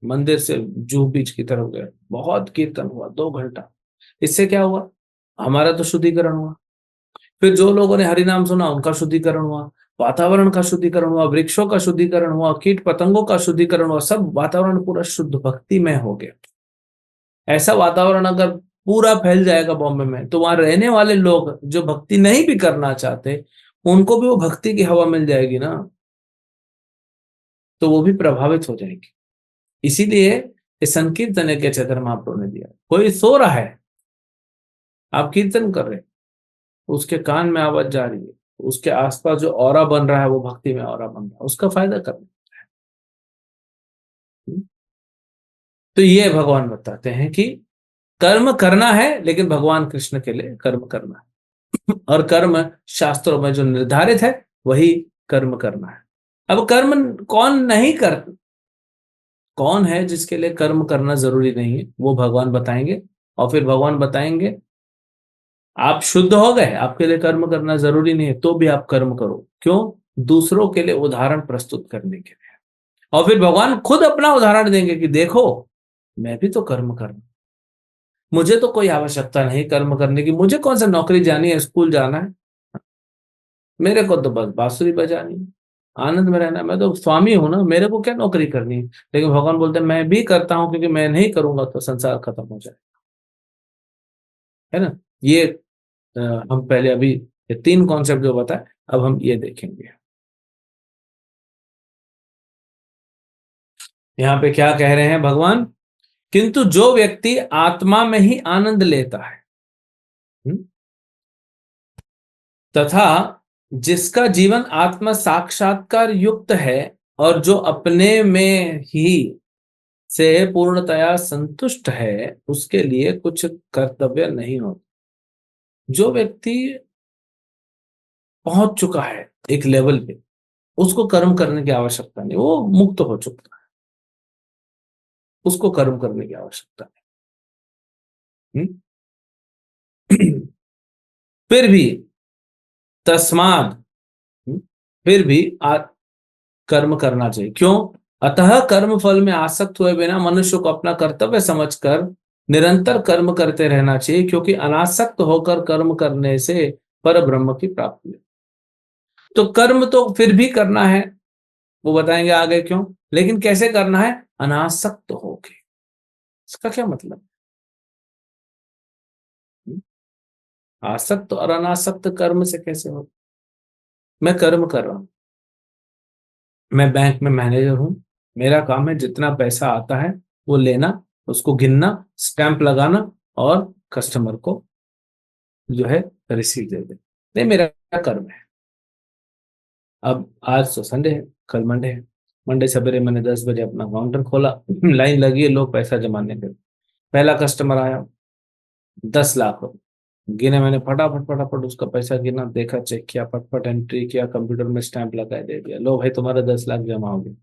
मंदिर से जूहू बीच की तरफ गए, बहुत कीर्तन हुआ 2 घंटा। इससे क्या हुआ? हमारा तो शुद्धिकरण हुआ, फिर जो लोगों ने हरिनाम सुना उनका शुद्धिकरण हुआ, वातावरण का शुद्धिकरण हुआ, वृक्षों का शुद्धिकरण हुआ, कीट पतंगों का शुद्धिकरण हुआ, सब वातावरण पूरा शुद्ध भक्ति में हो गया। ऐसा वातावरण अगर पूरा फैल जाएगा बॉम्बे में, तो वहां रहने वाले लोग जो भक्ति नहीं भी करना चाहते, उनको भी वो भक्ति की हवा मिल जाएगी ना, तो वो भी प्रभावित हो जाएंगे। इसीलिए इस संकीर्तन के चैतन्य महाप्रभु ने दिया। कोई सो रहा है, आप कीर्तन कर रहे हैं, उसके कान में आवाज जा रही है, उसके आसपास जो ऑरा बन रहा है वो भक्ति में ऑरा बन रहा है, उसका फायदा करना। तो ये भगवान बताते हैं कि कर्म करना है, लेकिन भगवान कृष्ण के लिए कर्म करना है। और कर्म शास्त्रों में जो निर्धारित है वही कर्म करना है। अब कर्म कौन नहीं कर, कौन है जिसके लिए कर्म करना जरूरी नहीं है, वो भगवान बताएंगे। और फिर भगवान बताएंगे आप शुद्ध हो गए, आपके लिए कर्म करना जरूरी नहीं है, तो भी आप कर्म करो। क्यों? दूसरों के लिए उदाहरण प्रस्तुत करने के लिए। और फिर भगवान खुद अपना उदाहरण देंगे कि देखो मैं भी तो कर्म कर रहा हूं, मुझे तो कोई आवश्यकता नहीं कर्म करने की, मुझे कौन सा नौकरी जानी है, स्कूल जाना है, मेरे को तो बस बांसुरी बजानी है, आनंद में रहना है, मैं तो स्वामी हूं ना, मेरे को क्या नौकरी करनी है। लेकिन भगवान बोलते हैं मैं भी करता हूं, क्योंकि मैं नहीं करूंगा तो संसार खत्म हो जाए, है ना। ये हम पहले अभी ये तीन कॉन्सेप्ट जो बताए, अब हम ये देखेंगे। यहाँ पे क्या कह रहे हैं भगवान? किंतु जो व्यक्ति आत्मा में ही आनंद लेता है, हम्म, तथा जिसका जीवन आत्म साक्षात्कार युक्त है, और जो अपने में ही से पूर्णतया संतुष्ट है, उसके लिए कुछ कर्तव्य नहीं होता। जो व्यक्ति पहुंच चुका है एक लेवल पे, उसको कर्म करने की आवश्यकता नहीं, वो मुक्त हो चुका है, उसको कर्म करने की आवश्यकता नहीं। फिर भी तस्माद, फिर भी कर्म करना चाहिए। क्यों? अतः कर्म फल में आसक्त हुए बिना मनुष्य को अपना कर्तव्य समझकर निरंतर कर्म करते रहना चाहिए, क्योंकि अनासक्त होकर कर्म करने से पर ब्रह्म की प्राप्ति है। तो कर्म तो फिर भी करना है, वो बताएंगे आगे क्यों, लेकिन कैसे करना है? अनासक्त होके। इसका क्या मतलब? आसक्त और अनासक्त कर्म से कैसे हो? मैं कर्म कर रहा हूं, मैं बैंक में मैनेजर हूं, मेरा काम है जितना पैसा आता है वो लेना, उसको गिनना, स्टैंप लगाना, और कस्टमर को जो है रिसीव दे दे। नहीं, मेरा कर्म है। अब आज तो संडे है, कल मंडे है। मंडे सवेरे मैंने 10 बजे अपना काउंटर खोला, लाइन लगी है लोग पैसा जमाने के। पहला कस्टमर आया, 10 लाख रुपए गिने मैंने, फटाफट फटाफट उसका पैसा गिना, देखा, चेक किया, फटफट एंट्री किया, कंप्यूटर में स्टैंप लगा दे दिया, लो भाई तुम्हारा 10 लाख जमा हो गया।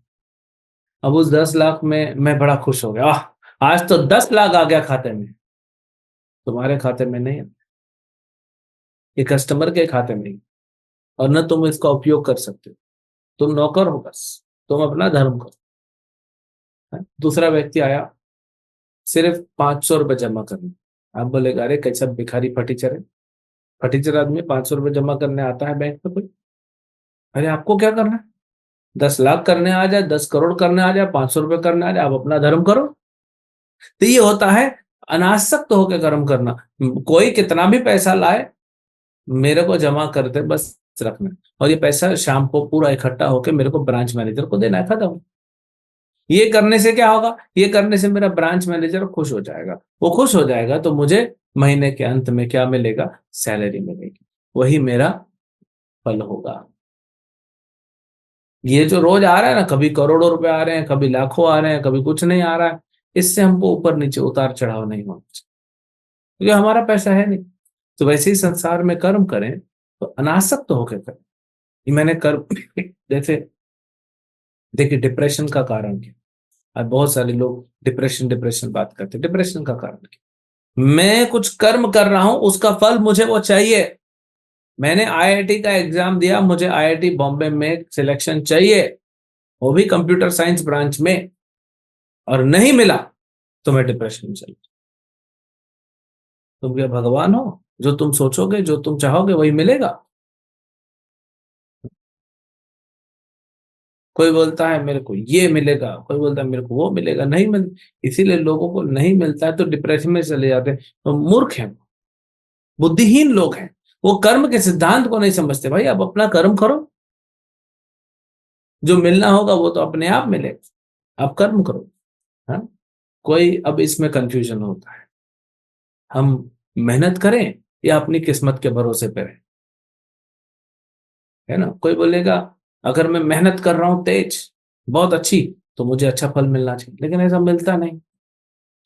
अब उस 10 लाख में मैं बड़ा खुश हो गया, आज तो 10 लाख आ गया खाते में। तुम्हारे खाते में नहीं है, ये कस्टमर के खाते में ही, और न तुम इसका उपयोग कर सकते हो, तुम नौकर हो बस, तुम अपना धर्म करो। दूसरा व्यक्ति आया, सिर्फ 500 रुपये जमा करने। आप बोलेगा अरे कैसा भिखारी फटीचर है, फटीचर आदमी 500 रुपये जमा करने आता है बैंक में कोई? अरे आपको क्या करना है? 10 लाख करने आ जाए, 10 करोड़ करने आ जाए, 500 रुपये करने आ जाए, आप अपना धर्म करो। तो ये होता है अनासक्त होकर कर्म करना। कोई कितना भी पैसा लाए, मेरे को जमा करते बस रखना, और ये पैसा शाम को पूरा इकट्ठा होकर मेरे को ब्रांच मैनेजर को देना है, खत्म। ये करने से क्या होगा? ये करने से मेरा ब्रांच मैनेजर खुश हो जाएगा, वो खुश हो जाएगा तो मुझे महीने के अंत में क्या मिलेगा? सैलरी मिलेगी, वही मेरा फल होगा। ये जो रोज आ रहा है ना, कभी करोड़ों रुपए आ रहे हैं, कभी लाखों आ रहे हैं, कभी कुछ नहीं आ रहा है, इससे हमको ऊपर नीचे उतार चढ़ाव नहीं होना चाहिए, क्योंकि हमारा पैसा है नहीं। तो वैसे ही संसार में कर्म करें तो अनासक्त होकर करें। ये मैंने कर्म जैसे देखिए, डिप्रेशन का कारण क्या? आज बहुत सारे लोग डिप्रेशन डिप्रेशन बात करते हैं। डिप्रेशन का कारण क्या? मैं कुछ कर्म कर रहा हूं, उसका फल मुझे वो चाहिए। मैंने आईआईटी का एग्जाम दिया, मुझे आईआईटी बॉम्बे में सिलेक्शन चाहिए, वो भी कंप्यूटर साइंस ब्रांच में, और नहीं मिला तो मैं डिप्रेशन में चल। तुम क्या भगवान हो? जो तुम सोचोगे, जो तुम चाहोगे वही मिलेगा। कोई बोलता है मेरे को ये मिलेगा, कोई बोलता है मेरे को वो मिलेगा, नहीं मिल, इसीलिए लोगों को नहीं मिलता है तो डिप्रेशन में चले जाते हैं। तो मूर्ख हैं, बुद्धिहीन लोग हैं, वो कर्म के सिद्धांत को नहीं समझते। भाई आप अपना कर्म करो, जो मिलना होगा वो तो अपने आप मिलेगा, आप कर्म करो। हाँ, कोई अब इसमें कंफ्यूजन होता है, हम मेहनत करें या अपनी किस्मत के भरोसे पे रहें, है ना। कोई बोलेगा अगर मैं मेहनत कर रहा हूं तेज, बहुत अच्छी, तो मुझे अच्छा फल मिलना चाहिए, लेकिन ऐसा मिलता नहीं,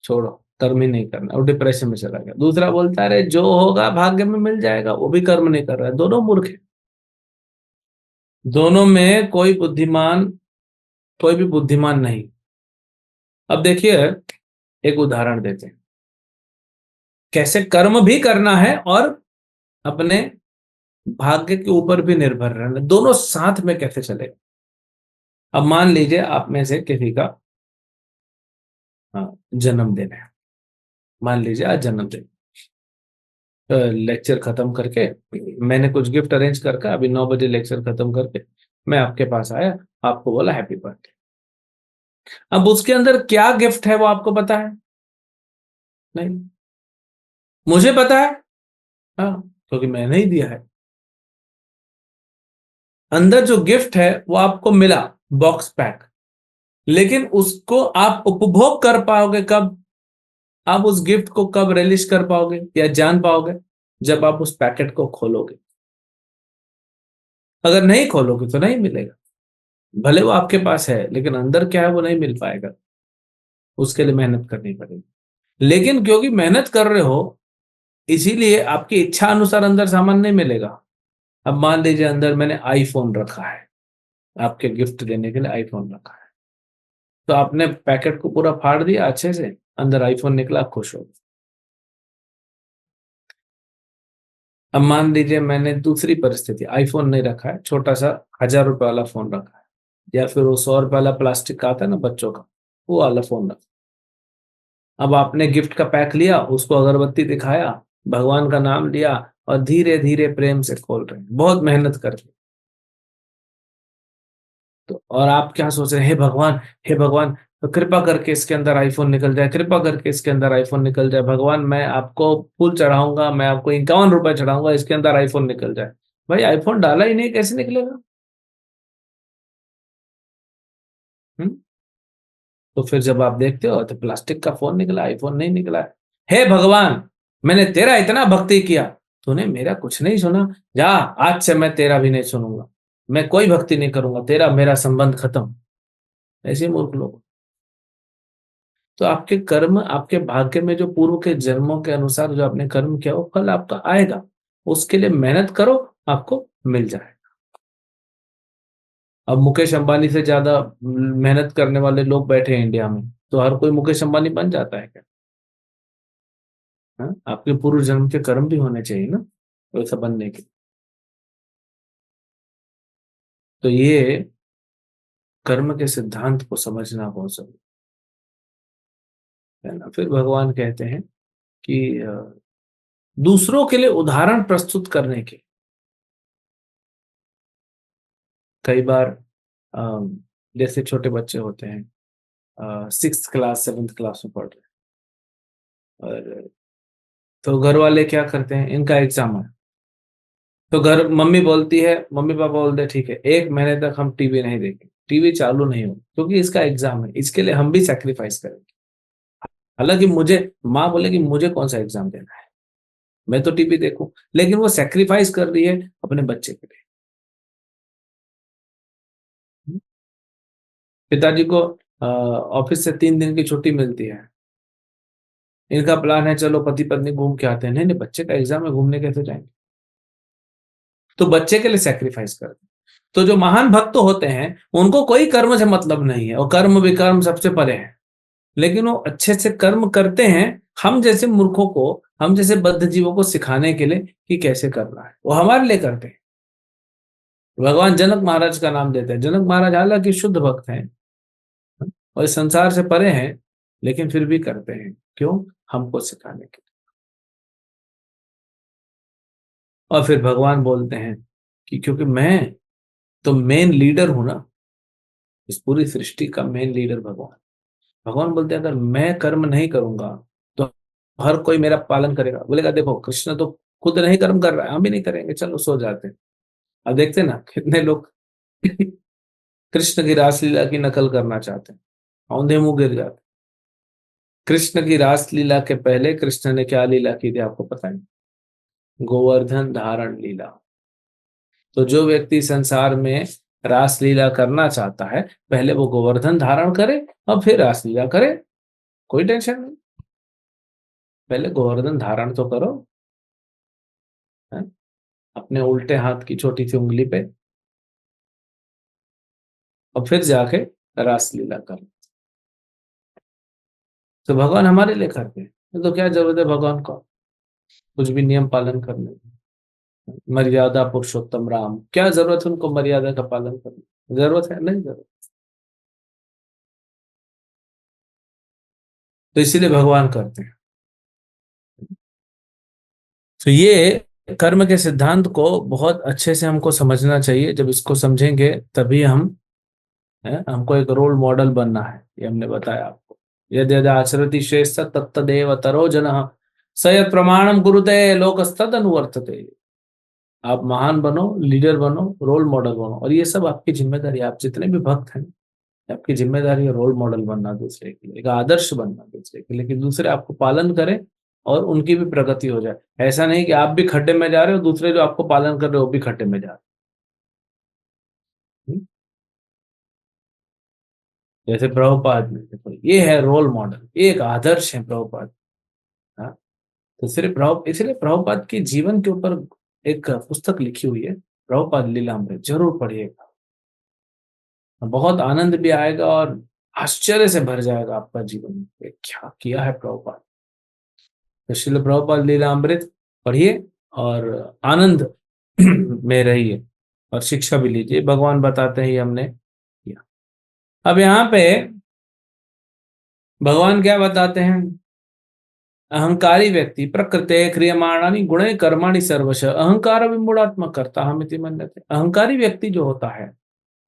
छोड़ो, कर्म ही नहीं करना, और डिप्रेशन में चला गया। दूसरा बोलता है अरे जो होगा भाग्य में मिल जाएगा, वो भी कर्म नहीं कर रहा है। दोनों मूर्ख है। दोनों में कोई भी बुद्धिमान नहीं। अब देखिए, एक उदाहरण देते हैं, कैसे कर्म भी करना है और अपने भाग्य के ऊपर भी निर्भर रहना, दोनों साथ में कैसे चलेगा। अब मान लीजिए आप में से किसी का जन्मदिन है, मान लीजिए आज जन्मदिन, लेक्चर खत्म करके मैंने कुछ गिफ्ट अरेंज करके अभी 9 बजे लेक्चर खत्म करके मैं आपके पास आया, आपको बोला हैप्पी बर्थडे। अब उसके अंदर क्या गिफ्ट है वो आपको पता है? नहीं। मुझे पता है, हाँ, क्योंकि मैंने ही दिया है। अंदर जो गिफ्ट है वो आपको मिला, बॉक्स पैक, लेकिन उसको आप उपभोग कर पाओगे कब? आप उस गिफ्ट को कब रिलीज कर पाओगे या जान पाओगे? जब आप उस पैकेट को खोलोगे। अगर नहीं खोलोगे तो नहीं मिलेगा। भले वो आपके पास है, लेकिन अंदर क्या है वो नहीं मिल पाएगा। उसके लिए मेहनत करनी पड़ेगी। लेकिन क्योंकि मेहनत कर रहे हो, इसीलिए आपकी इच्छा अनुसार अंदर सामान नहीं मिलेगा। अब मान लीजिए अंदर मैंने आईफोन रखा है, आपके गिफ्ट देने के लिए आईफोन रखा है, तो आपने पैकेट को पूरा फाड़ दिया अच्छे से, अंदर आईफोन निकला, खुश हो गए। अब मान लीजिए मैंने दूसरी परिस्थिति, आईफोन नहीं रखा है, छोटा सा 1000 रुपए वाला फोन रखा है, या फिर वो 100 रुपए वाला प्लास्टिक का आता है ना बच्चों का, वो वाला फोन रखा। अब आपने गिफ्ट का पैक लिया, उसको अगरबत्ती दिखाया, भगवान का नाम लिया, और धीरे धीरे प्रेम से खोल रहे हैं, बहुत मेहनत करके। तो और आप क्या सोच रहे हैं, हे भगवान, हे भगवान, तो कृपा करके इसके अंदर आईफोन निकल जाए, कृपा करके इसके अंदर आईफोन निकल जाए, भगवान मैं आपको फूल चढ़ाऊंगा, मैं आपको 51 रुपए चढ़ाऊंगा, इसके अंदर आईफोन निकल जाए। भाई आईफोन डाला ही नहीं, कैसे निकलेगा? हम्म? तो फिर जब आप देखते हो तो प्लास्टिक का फोन निकला, आईफोन नहीं निकला। हे भगवान, मैंने तेरा इतना भक्ति किया, तूने मेरा कुछ नहीं सुना, जा, आज से मैं तेरा भी नहीं सुनूंगा, मैं कोई भक्ति नहीं करूंगा, तेरा मेरा संबंध खत्म। ऐसे मूर्ख लोग। तो आपके कर्म, आपके भाग्य में जो पूर्व के जन्मों के अनुसार जो आपने कर्म किया, वो फल आपका आएगा। उसके लिए मेहनत करो, आपको मिल जाए। अब मुकेश अंबानी से ज्यादा मेहनत करने वाले लोग बैठे हैं इंडिया में, तो हर कोई मुकेश अंबानी बन जाता है क्या? हाँ? आपके पूर्व जन्म के कर्म भी होने चाहिए ना वैसा बनने के। तो ये कर्म के सिद्धांत को समझना बहुत जरूरी है ना। फिर भगवान कहते हैं कि दूसरों के लिए उदाहरण प्रस्तुत करने के, कई बार अ, जैसे छोटे बच्चे होते हैं, 6th क्लास 7th क्लास में पढ़ रहे हैं, और तो घर वाले क्या करते हैं, इनका एग्जाम है, तो घर मम्मी बोलती है, मम्मी पापा बोलते हैं ठीक है 1 महीने तक हम टीवी नहीं देंगे, टीवी चालू नहीं हो, क्योंकि इसका एग्जाम है, इसके लिए हम भी सेक्रीफाइस करेंगे। हालांकि मुझे, माँ बोलेगी मुझे कौन सा एग्जाम देना है, मैं तो टीवी देखूं, लेकिन वो सेक्रीफाइस कर रही है अपने बच्चे के लिए। पिताजी को ऑफिस से 3 दिन की छुट्टी मिलती है, इनका प्लान है चलो पति पत्नी घूम के आते हैं, नहीं नहीं बच्चे का एग्जाम है, घूमने कैसे जाएंगे? तो बच्चे के लिए सेक्रीफाइस करते हैं। तो जो महान भक्त होते हैं, उनको कोई कर्म से मतलब नहीं है, और कर्म विकर्म सबसे परे है, लेकिन वो अच्छे से कर्म करते हैं, हम जैसे मूर्खों को, हम जैसे बद्ध जीवों को सिखाने के लिए कि कैसे करना है, वो हमारे लिए करते हैं। भगवान जनक महाराज का नाम देते हैं, जनक महाराज हालांकि शुद्ध भक्त हैं और इस संसार से परे हैं, लेकिन फिर भी करते हैं, क्यों? हमको सिखाने के लिए। और फिर भगवान बोलते हैं कि क्योंकि मैं तो मेन लीडर हूं ना, इस पूरी सृष्टि का मेन लीडर भगवान। भगवान बोलते हैं अगर मैं कर्म नहीं करूंगा तो हर कोई मेरा पालन करेगा। बोलेगा देखो कृष्ण तो खुद नहीं कर्म कर रहा है, हम भी नहीं करेंगे, चलो सो जाते हैं। अब देखते हैं ना कितने लोग कृष्ण की रासलीला की नकल करना चाहते हैं, औंधे मुंह गिर जाते। कृष्ण की रासलीला के पहले कृष्ण ने क्या लीला की थी आपको पता है? गोवर्धन धारण लीला। तो जो व्यक्ति संसार में रासलीला करना चाहता है, पहले वो गोवर्धन धारण करे और फिर रासलीला करे, कोई टेंशन नहीं। पहले गोवर्धन धारण तो करो, है? अपने उल्टे हाथ की छोटी सी उंगली पे, और फिर जाके रासलीला करो। तो भगवान हमारे लिए करते हैं, तो क्या जरूरत है भगवान को कुछ भी नियम पालन करने की? मर्यादा पुरुषोत्तम राम, क्या जरूरत है उनको मर्यादा का पालन करने? जरूरत है? नहीं जरूरत। तो इसीलिए भगवान करते हैं। तो ये कर्म के सिद्धांत को बहुत अच्छे से हमको समझना चाहिए। जब इसको समझेंगे तभी हम, हमको एक रोल मॉडल बनना है, ये हमने बताया आपको। यद यद आचरति श्रेष्ठ तत्तदेव तरो जनः स यत् प्रमाणम कुरुते लोकस्तद अनुवर्तते। आप महान बनो, लीडर बनो, रोल मॉडल बनो, और ये सब आपकी जिम्मेदारी है। आप जितने भी भक्त हैं, आपकी जिम्मेदारी है रोल मॉडल बनना दूसरे के लिए, एक आदर्श बनना दूसरे के लिए, कि दूसरे आपको पालन करें और उनकी भी प्रगति हो जाए। ऐसा नहीं कि आप भी खड्डे में जा रहे हो, दूसरे जो आपको पालन कर रहे हो वो भी खड्डे में जा रहे हैं। जैसे प्रभुपाद में देखो, ये है रोल मॉडल, एक आदर्श है प्रभुपाद। हाँ, तो सिर्फ प्रभु, इसलिए प्रभुपाद के जीवन के ऊपर एक पुस्तक लिखी हुई है, प्रभुपाद लीलामृत, जरूर पढ़िएगा। बहुत आनंद भी आएगा और आश्चर्य से भर जाएगा आपका जीवन में, क्या किया है प्रभुपाद। तो श्रील प्रभुपाद लीलामृत पढ़िए और आनंद में रहिए, और शिक्षा भी लीजिए। भगवान बताते हैं, ये हमने किया। अब यहाँ पे भगवान क्या बताते हैं? अहंकारी व्यक्ति प्रकृते क्रियमाणानि गुणे कर्माणि सर्वश अहंकार विमूढ़ात्मक करता हमिति मन्यते। अहंकारी व्यक्ति जो होता है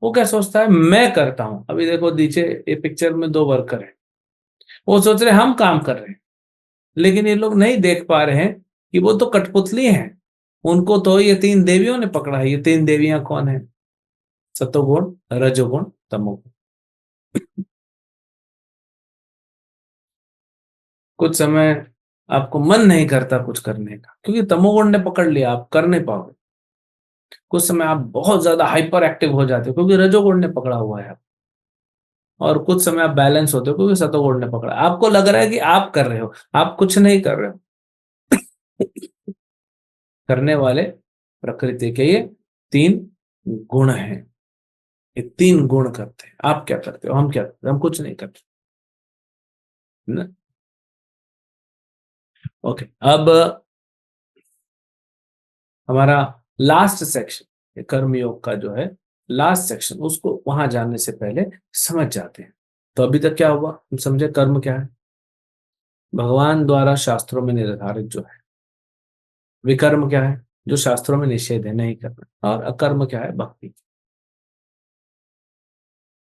वो क्या सोचता है? मैं करता हूं। अभी देखो नीचे ये पिक्चर में दो वर्कर हैं, वो सोच रहे हम काम कर रहे हैं, लेकिन ये लोग नहीं देख पा रहे हैं कि वो तो कठपुतली हैं। उनको तो ये तीन देवियों ने पकड़ा है। ये तीन देवियां कौन है? सतोगुण, रजोगुण, तमोगुण। कुछ समय आपको मन नहीं करता कुछ करने का, क्योंकि तमोगुण ने पकड़ लिया, आप कर नहीं पाओगे। कुछ समय आप बहुत ज्यादा हाइपर एक्टिव हो जाते हो, क्योंकि रजोगुण ने पकड़ा हुआ है। और कुछ समय आप बैलेंस होते हो, क्योंकि सतोगुण ने पकड़ा। आपको लग रहा है कि आप कर रहे हो, आप कुछ नहीं कर रहे हो। करने वाले प्रकृति के ये तीन गुण हैं। ये तीन गुण करते हैं। आप क्या करते हो? हम क्या करते हैं? हम कुछ नहीं करते ना। ओके, अब हमारा लास्ट सेक्शन, कर्मयोग का जो है लास्ट सेक्शन, उसको वहां जाने से पहले समझ जाते हैं। तो अभी तक क्या हुआ, हम समझे कर्म क्या है। भगवान द्वारा शास्त्रों में निर्धारित जो है। विकर्म क्या है? जो शास्त्रों में निषेध है, नहीं करना। और अकर्म क्या है? भक्ति।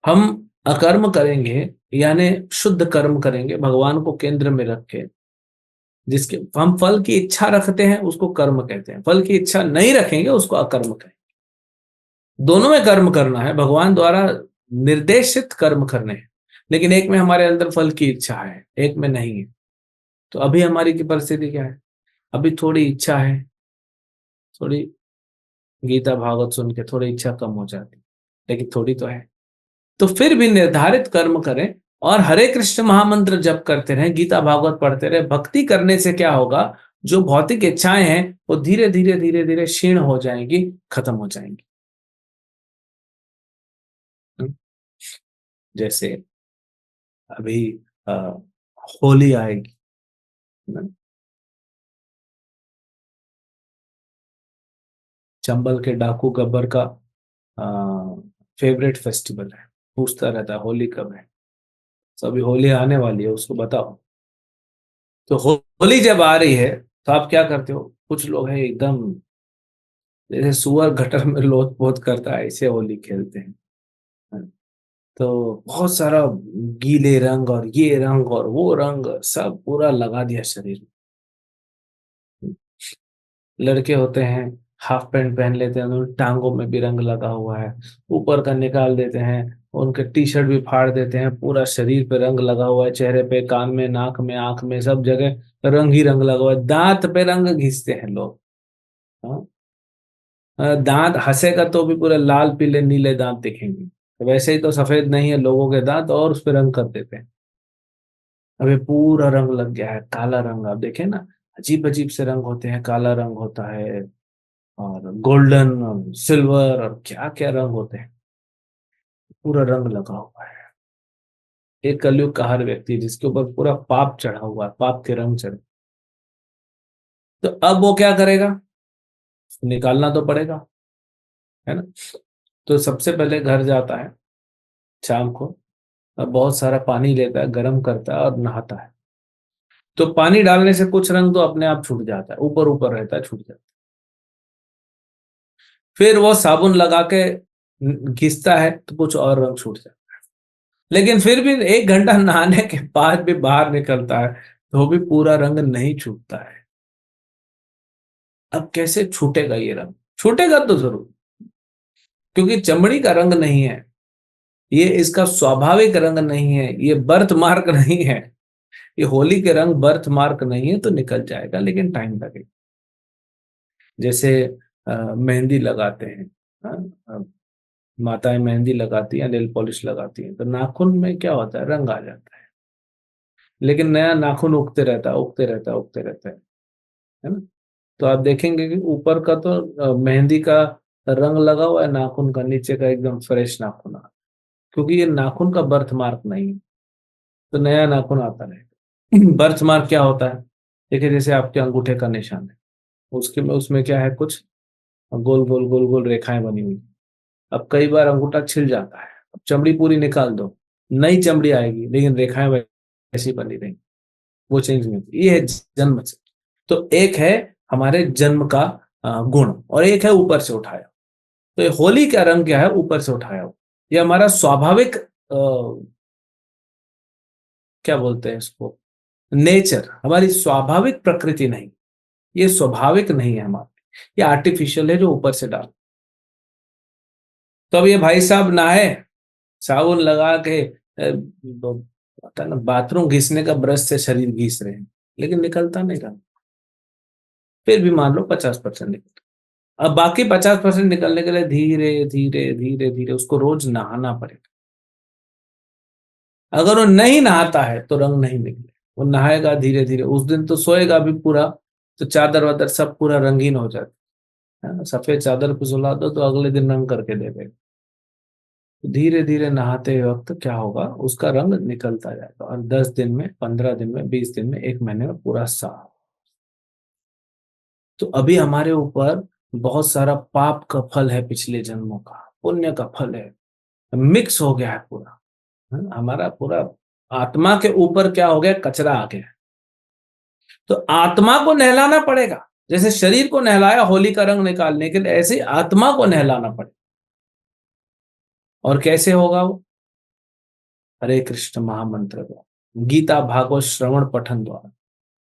हम अकर्म करेंगे, यानी शुद्ध कर्म करेंगे, भगवान को केंद्र में रख के। जिसके हम फल की इच्छा रखते हैं उसको कर्म कहते हैं, फल की इच्छा नहीं रखेंगे उसको अकर्म कहेंगे। दोनों में कर्म करना है, भगवान द्वारा निर्देशित कर्म करने हैं, लेकिन एक में हमारे अंदर फल की इच्छा है, एक में नहीं है। तो अभी हमारी की परिस्थिति क्या है? अभी थोड़ी इच्छा है, थोड़ी गीता भागवत सुन के थोड़ी इच्छा कम हो जाती, लेकिन थोड़ी तो है। तो फिर भी निर्धारित कर्म करें और हरे कृष्ण महामंत्र जप करते रहें, गीता भागवत पढ़ते रहे। भक्ति करने से क्या होगा? जो भौतिक इच्छाएं हैं वो धीरे धीरे धीरे धीरे क्षीण हो जाएंगी, खत्म हो जाएंगी। जैसे अभी अ, होली आएगी ना, चंबल के डाकू गब्बर का फेवरेट फेस्टिवल है। पूछता रहता है होली कब है। तो अभी होली आने वाली है, उसको बताओ। तो होली जब आ रही है तो आप क्या करते हो? कुछ लोग हैं एकदम जैसे सुअर गटर में लोट पोत करता है, ऐसे होली खेलते हैं। तो बहुत सारा गीले रंग और ये रंग और वो रंग सब पूरा लगा दिया शरीर में। लड़के होते हैं हाफ पैंट पहन लेते हैं, उन टांगों में भी रंग लगा हुआ है, ऊपर का निकाल देते हैं, उनके टी शर्ट भी फाड़ देते हैं, पूरा शरीर पे रंग लगा हुआ है, चेहरे पे, कान में, नाक में, आंख में, सब जगह रंग ही रंग लगा हुआ है। दांत पे रंग घिसते हैं लोग। हाँ? दांत हंसेगा तो भी पूरे लाल पीले नीले दांत दिखेंगे, तो वैसे ही तो सफेद नहीं है लोगों के दांत, और उस पर रंग कर देते हैं। अभी पूरा रंग लग गया है, काला रंग। आप देखें ना, अजीब अजीब से रंग होते हैं, काला रंग होता है और गोल्डन और सिल्वर और क्या क्या रंग होते हैं, पूरा रंग लगा हुआ है। एक कलयुग का हर व्यक्ति जिसके ऊपर पूरा पाप चढ़ा हुआ है, पाप के रंग चढ़े, तो अब वो क्या करेगा, निकालना तो पड़ेगा, है ना। तो सबसे पहले घर जाता है शाम को, अब बहुत सारा पानी लेता है, गर्म करता है और नहाता है। तो पानी डालने से कुछ रंग तो अपने आप छूट जाता है, ऊपर ऊपर रहता है, छूट जाता है। फिर वो साबुन लगा के घिसता है तो कुछ और रंग छूट जाता है। लेकिन फिर भी 1 घंटा नहाने के बाद भी बाहर निकलता है तो भी पूरा रंग नहीं छूटता है। अब कैसे छूटेगा ये रंग? छूटेगा तो जरूर, क्योंकि चमड़ी का रंग नहीं है ये, इसका स्वाभाविक रंग नहीं है ये, बर्थ मार्क नहीं है ये, होली के रंग बर्थ मार्क नहीं है, तो निकल जाएगा लेकिन टाइम लगेगा। जैसे मेहंदी लगाते हैं, हाँ, माताएं मेहंदी लगाती हैं, नेल पॉलिश लगाती हैं, तो नाखून में क्या होता है, रंग आ जाता है, लेकिन नया नाखून उगते रहता है, उगते रहता है, उगते रहता है ना। तो आप देखेंगे कि ऊपर का तो मेहंदी का रंग लगा हुआ है, नाखून का नीचे का एकदम फ्रेश नाखून आ, क्योंकि ये नाखून का बर्थ मार्क नहीं है, तो नया नाखून आता रहेगा। बर्थ मार्क क्या होता है? देखिए जैसे आपके अंगूठे का निशान है, उसके में उसमें क्या है, कुछ गोल गोल गोल गोल रेखाएं बनी हुई। अब कई बार अंगूठा छिल जाता है, अब चमड़ी पूरी निकाल दो, नई चमड़ी आएगी लेकिन रेखाएं वैसी बनी रहेंगी, वो चेंज नहीं होती। ये है जन्म से। तो एक है हमारे जन्म का गुण, और एक है ऊपर से उठाया। तो ये होली का रंग क्या है, ऊपर से उठाया हुआ। ये हमारा स्वाभाविक क्या बोलते हैं इसको, नेचर, हमारी स्वाभाविक प्रकृति नहीं, ये स्वाभाविक नहीं है हमारा, ये आर्टिफिशियल है जो ऊपर से डाल। तो अब ये भाई साहब नहाए, साबुन लगा के पता ना बाथरूम घिसने का ब्रश से शरीर घिस रहे हैं, लेकिन निकलता नहीं रहा। फिर भी मान लो 50% निकल, अब बाकी 50% निकलने के लिए धीरे धीरे धीरे धीरे उसको रोज नहाना पड़ेगा। अगर वो नहीं नहाता है तो रंग नहीं निकले, वो नहाएगा धीरे धीरे, उस दिन तो सोएगा भी पूरा, तो चादर वादर सब पूरा रंगीन हो जाता है ना। सफेद चादर पे सुला दो तो अगले दिन रंग करके दे देगा। तो धीरे धीरे नहाते वक्त क्या होगा, उसका रंग निकलता जाएगा, और 10 दिन में, 15 दिन में, 20 दिन में, 1 महीने में पूरा साफ। तो अभी हमारे ऊपर बहुत सारा पाप का फल है, पिछले जन्मों का पुण्य का फल है, मिक्स हो गया है पूरा, है ना? हमारा पूरा आत्मा के ऊपर क्या हो गया, कचरा आ गया। तो आत्मा को नहलाना पड़ेगा, जैसे शरीर को नहलाया होली का रंग निकालने के लिए, ऐसे ही आत्मा को नहलाना पड़ेगा। और कैसे होगा वो? हरे कृष्ण महामंत्र द्वारा, गीता भागवत श्रवण पठन द्वारा,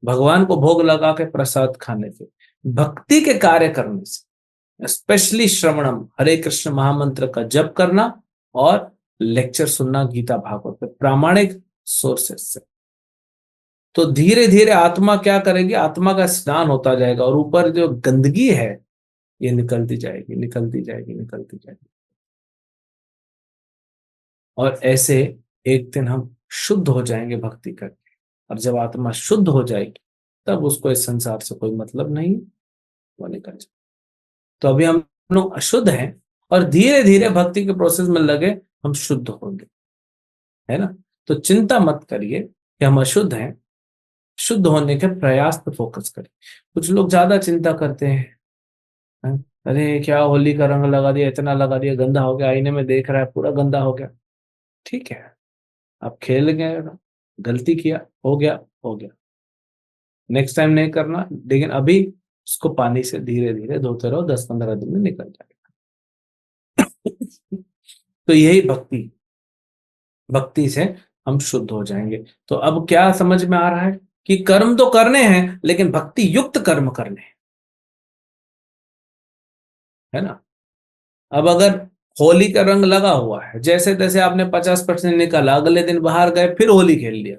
भगवान को भोग लगा के प्रसाद खाने से, भक्ति के कार्य करने से, स्पेशली श्रवणम, हरे कृष्ण महामंत्र का जप करना, और लेक्चर सुनना गीता भागवत पे प्रामाणिक सोर्सेस से। तो धीरे धीरे आत्मा क्या करेगी, आत्मा का स्नान होता जाएगा, और ऊपर जो गंदगी है ये निकलती जाएगी, निकलती जाएगी, निकलती जाएगी। और ऐसे एक दिन हम शुद्ध हो जाएंगे भक्ति करके, और जब आत्मा शुद्ध हो जाएगी तब उसको इस संसार से कोई मतलब नहीं, वो निकल जाए। तो अभी हम लोग अशुद्ध हैं, और धीरे धीरे भक्ति के प्रोसेस में लगे हम शुद्ध होंगे, है ना। तो चिंता मत करिए कि हम अशुद्ध हैं, शुद्ध होने के प्रयास पे फोकस करिए। कुछ लोग ज्यादा चिंता करते हैं, अरे क्या होली का रंग लगा दिया, इतना लगा दिया, गंदा हो गया, आईने में देख रहा है पूरा गंदा हो गया। ठीक है, आप खेल गए, गलती किया, हो गया, हो गया, नेक्स्ट टाइम नहीं करना, लेकिन अभी उसको पानी से धीरे धीरे धोते रहो, 10-15 दिन में निकल जाएगा। तो यही भक्ति, भक्ति से हम शुद्ध हो जाएंगे। तो अब क्या समझ में आ रहा है कि कर्म तो करने हैं लेकिन भक्ति युक्त कर्म करने हैं, है ना। अब अगर होली का रंग लगा हुआ है, जैसे तैसे आपने 50% निकाला, अगले दिन बाहर गए फिर होली खेल लिया,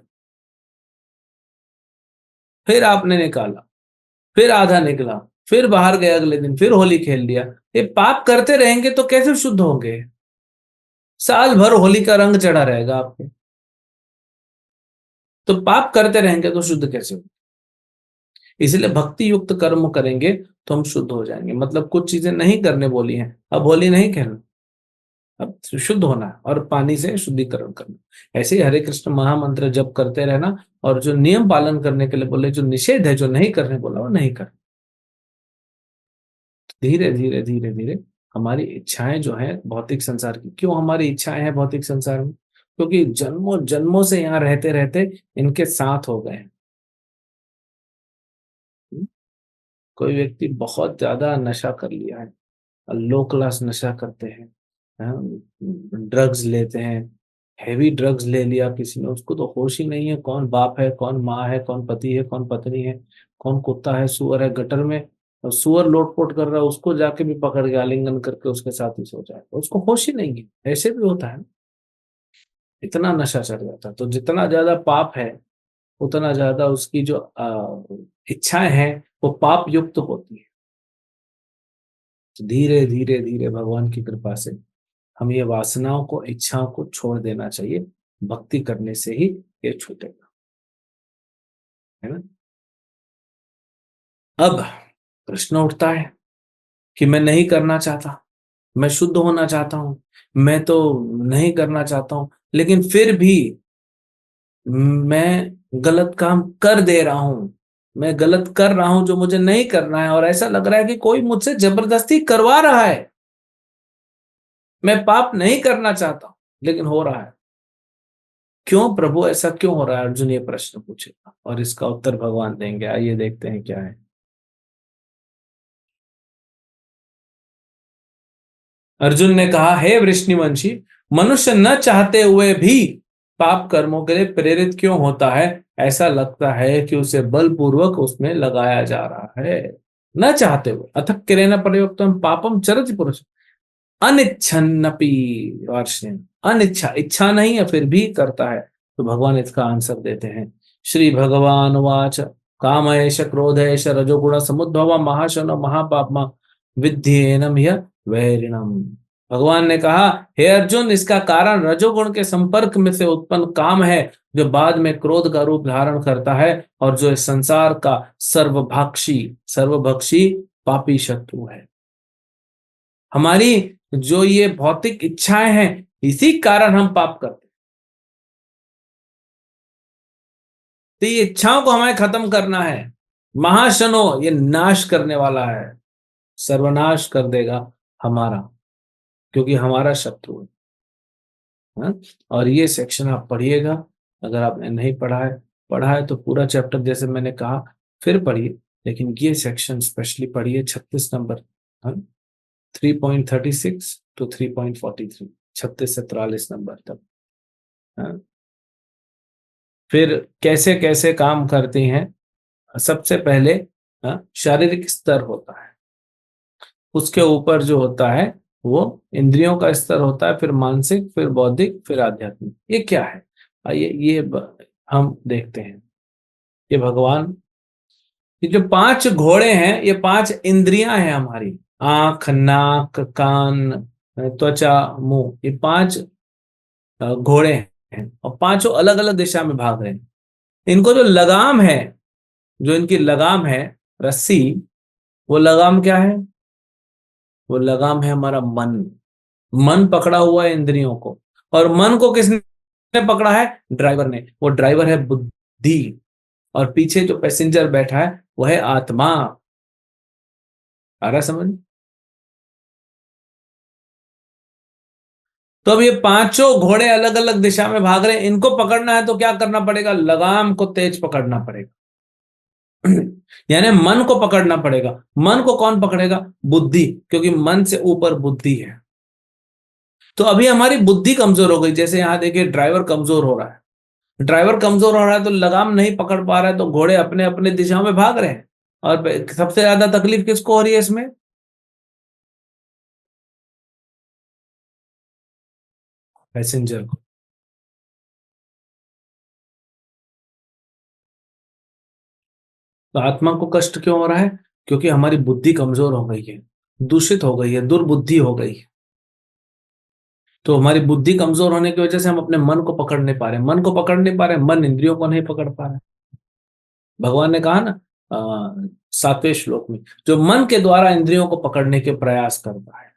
फिर आपने निकाला, फिर आधा निकला, फिर बाहर गए, अगले दिन फिर होली खेल लिया। ये पाप करते रहेंगे तो कैसे शुद्ध होंगे? साल भर होली का रंग चढ़ा रहेगा आपके। तो पाप करते रहेंगे तो शुद्ध कैसे होंगे? इसलिए भक्ति युक्त कर्म करेंगे तो हम शुद्ध हो जाएंगे। मतलब कुछ चीजें नहीं करने बोली हैं, अब होली नहीं खेलना, अब शुद्ध होना है और पानी से शुद्धिकरण करना। ऐसे ही हरे कृष्ण महामंत्र जप करते रहना, और जो नियम पालन करने के लिए बोले, जो निषेध है, जो नहीं करने बोला, वो नहीं कर। धीरे धीरे धीरे धीरे हमारी इच्छाएं जो है भौतिक संसार की, क्यों हमारी इच्छाएं हैं भौतिक संसार में? क्योंकि जन्मों जन्मों से यहाँ रहते रहते इनके साथ हो गए हैं। कोई व्यक्ति बहुत ज्यादा नशा कर लिया है, लो क्लास नशा करते हैं, ड्रग्स लेते हैं, हैवी ड्रग्स ले लिया किसी ने, उसको तो होश ही नहीं है कौन बाप है, कौन माँ है, कौन पति है, कौन पत्नी है, कौन कुत्ता है, सुअर है। गटर में सुअर लोटपोट कर रहा है, उसको जाके भी पकड़ के आलिंगन करके उसके साथ ही सो जाए, उसको होश ही नहीं है। ऐसे भी होता है। इतना नशा चढ़ जाता है। तो जितना ज्यादा पाप है उतना ज्यादा उसकी जो इच्छाएं हैं वो पाप युक्त होती है। तो धीरे धीरे धीरे भगवान की कृपा से हम ये वासनाओं को, इच्छाओं को छोड़ देना चाहिए। भक्ति करने से ही ये छूटेगा, है ना। अब प्रश्न उठता है कि मैं नहीं करना चाहता, मैं शुद्ध होना चाहता हूं, मैं तो नहीं करना चाहता हूं, लेकिन फिर भी मैं गलत काम कर दे रहा हूं, मैं गलत कर रहा हूं जो मुझे नहीं करना है, और ऐसा लग रहा है कि कोई मुझसे जबरदस्ती करवा रहा है। मैं पाप नहीं करना चाहता लेकिन हो रहा है। क्यों प्रभु, ऐसा क्यों हो रहा है? अर्जुन ये प्रश्न पूछेगा और इसका उत्तर भगवान देंगे। आइए देखते हैं क्या है। अर्जुन ने कहा, हे वृष्णिवंशी, मनुष्य न चाहते हुए भी पाप कर्मों के लिए प्रेरित क्यों होता है? ऐसा लगता है कि उसे बलपूर्वक उसमें लगाया जा रहा है। न चाहते हुए, अथक किरेन प्रयुक्तम पापम चरति पुरुष अनिच्छन्नपि वार्ष्णेय। अनिच्छा, इच्छा नहीं है फिर भी करता है। तो भगवान इसका आंसर देते हैं। श्री भगवान वाच, काम एष क्रोध एष रजोगुण समुद्भव महाशनो महापापमा विद्धि यह वैरिणम। भगवान ने कहा, हे अर्जुन, इसका कारण रजोगुण के संपर्क में से उत्पन्न काम है, जो बाद में क्रोध का रूप धारण करता है, और जो इस संसार का सर्वभक्षी सर्वभक्षी पापी शत्रु है। हमारी जो ये भौतिक इच्छाएं हैं, इसी कारण हम पाप करते हैं। तो ये इच्छाओं को हमें खत्म करना है। महाशनो, ये नाश करने वाला है, सर्वनाश कर देगा हमारा, क्योंकि हमारा शत्रु है। हाँ? और ये सेक्शन आप पढ़िएगा। अगर आपने नहीं पढ़ा है तो पूरा चैप्टर जैसे मैंने कहा फिर पढ़िए, लेकिन ये सेक्शन स्पेशली पढ़िए। 36 नंबर, 3.36 to 3.43, 36 से 43 नंबर तक। हाँ? फिर कैसे कैसे काम करती हैं? सबसे पहले शारीरिक स्तर होता है, उसके ऊपर जो होता है वो इंद्रियों का स्तर होता है, फिर मानसिक, फिर बौद्धिक, फिर आध्यात्मिक। ये क्या है? आइए हम देखते हैं। ये भगवान, ये जो 5 घोड़े हैं, ये 5 इंद्रियां हैं हमारी। आंख, नाक, कान, त्वचा, मुंह, ये 5 घोड़े हैं, और पांचों अलग अलग दिशा में भाग रहे हैं। इनको जो लगाम है, जो इनकी लगाम है, रस्सी, वो लगाम क्या है? वो लगाम है हमारा मन। मन पकड़ा हुआ है इंद्रियों को, और मन को किसने पकड़ा है? ड्राइवर ने। वो ड्राइवर है बुद्धि, और पीछे जो पैसेंजर बैठा है वो है आत्मा। आ रहा समझ? तो अब ये 5 घोड़े अलग अलग दिशा में भाग रहे हैं, इनको पकड़ना है तो क्या करना पड़ेगा? लगाम को तेज पकड़ना पड़ेगा। यानी मन को पकड़ना पड़ेगा। मन को कौन पकड़ेगा? बुद्धि, क्योंकि मन से ऊपर बुद्धि है। तो अभी हमारी बुद्धि कमजोर हो गई। जैसे यहां देखिए, ड्राइवर कमजोर हो रहा है। ड्राइवर कमजोर हो रहा है तो लगाम नहीं पकड़ पा रहा है, तो घोड़े अपने अपने दिशाओं में भाग रहे हैं। और सबसे ज्यादा तकलीफ किसको हो रही है इसमें? पैसेंजर को। तो आत्मा को कष्ट क्यों हो रहा है? क्योंकि हमारी बुद्धि कमजोर हो गई है, दूषित हो गई है, दुर्बुद्धि हो गई है। तो हमारी बुद्धि कमजोर होने की वजह से हम अपने मन को पकड़ नहीं पा रहे, मन को पकड़ नहीं पा रहे, मन इंद्रियों को नहीं पकड़ पा रहे। भगवान ने कहा ना 7वें श्लोक में, जो मन के द्वारा इंद्रियों को पकड़ने के प्रयास करता है।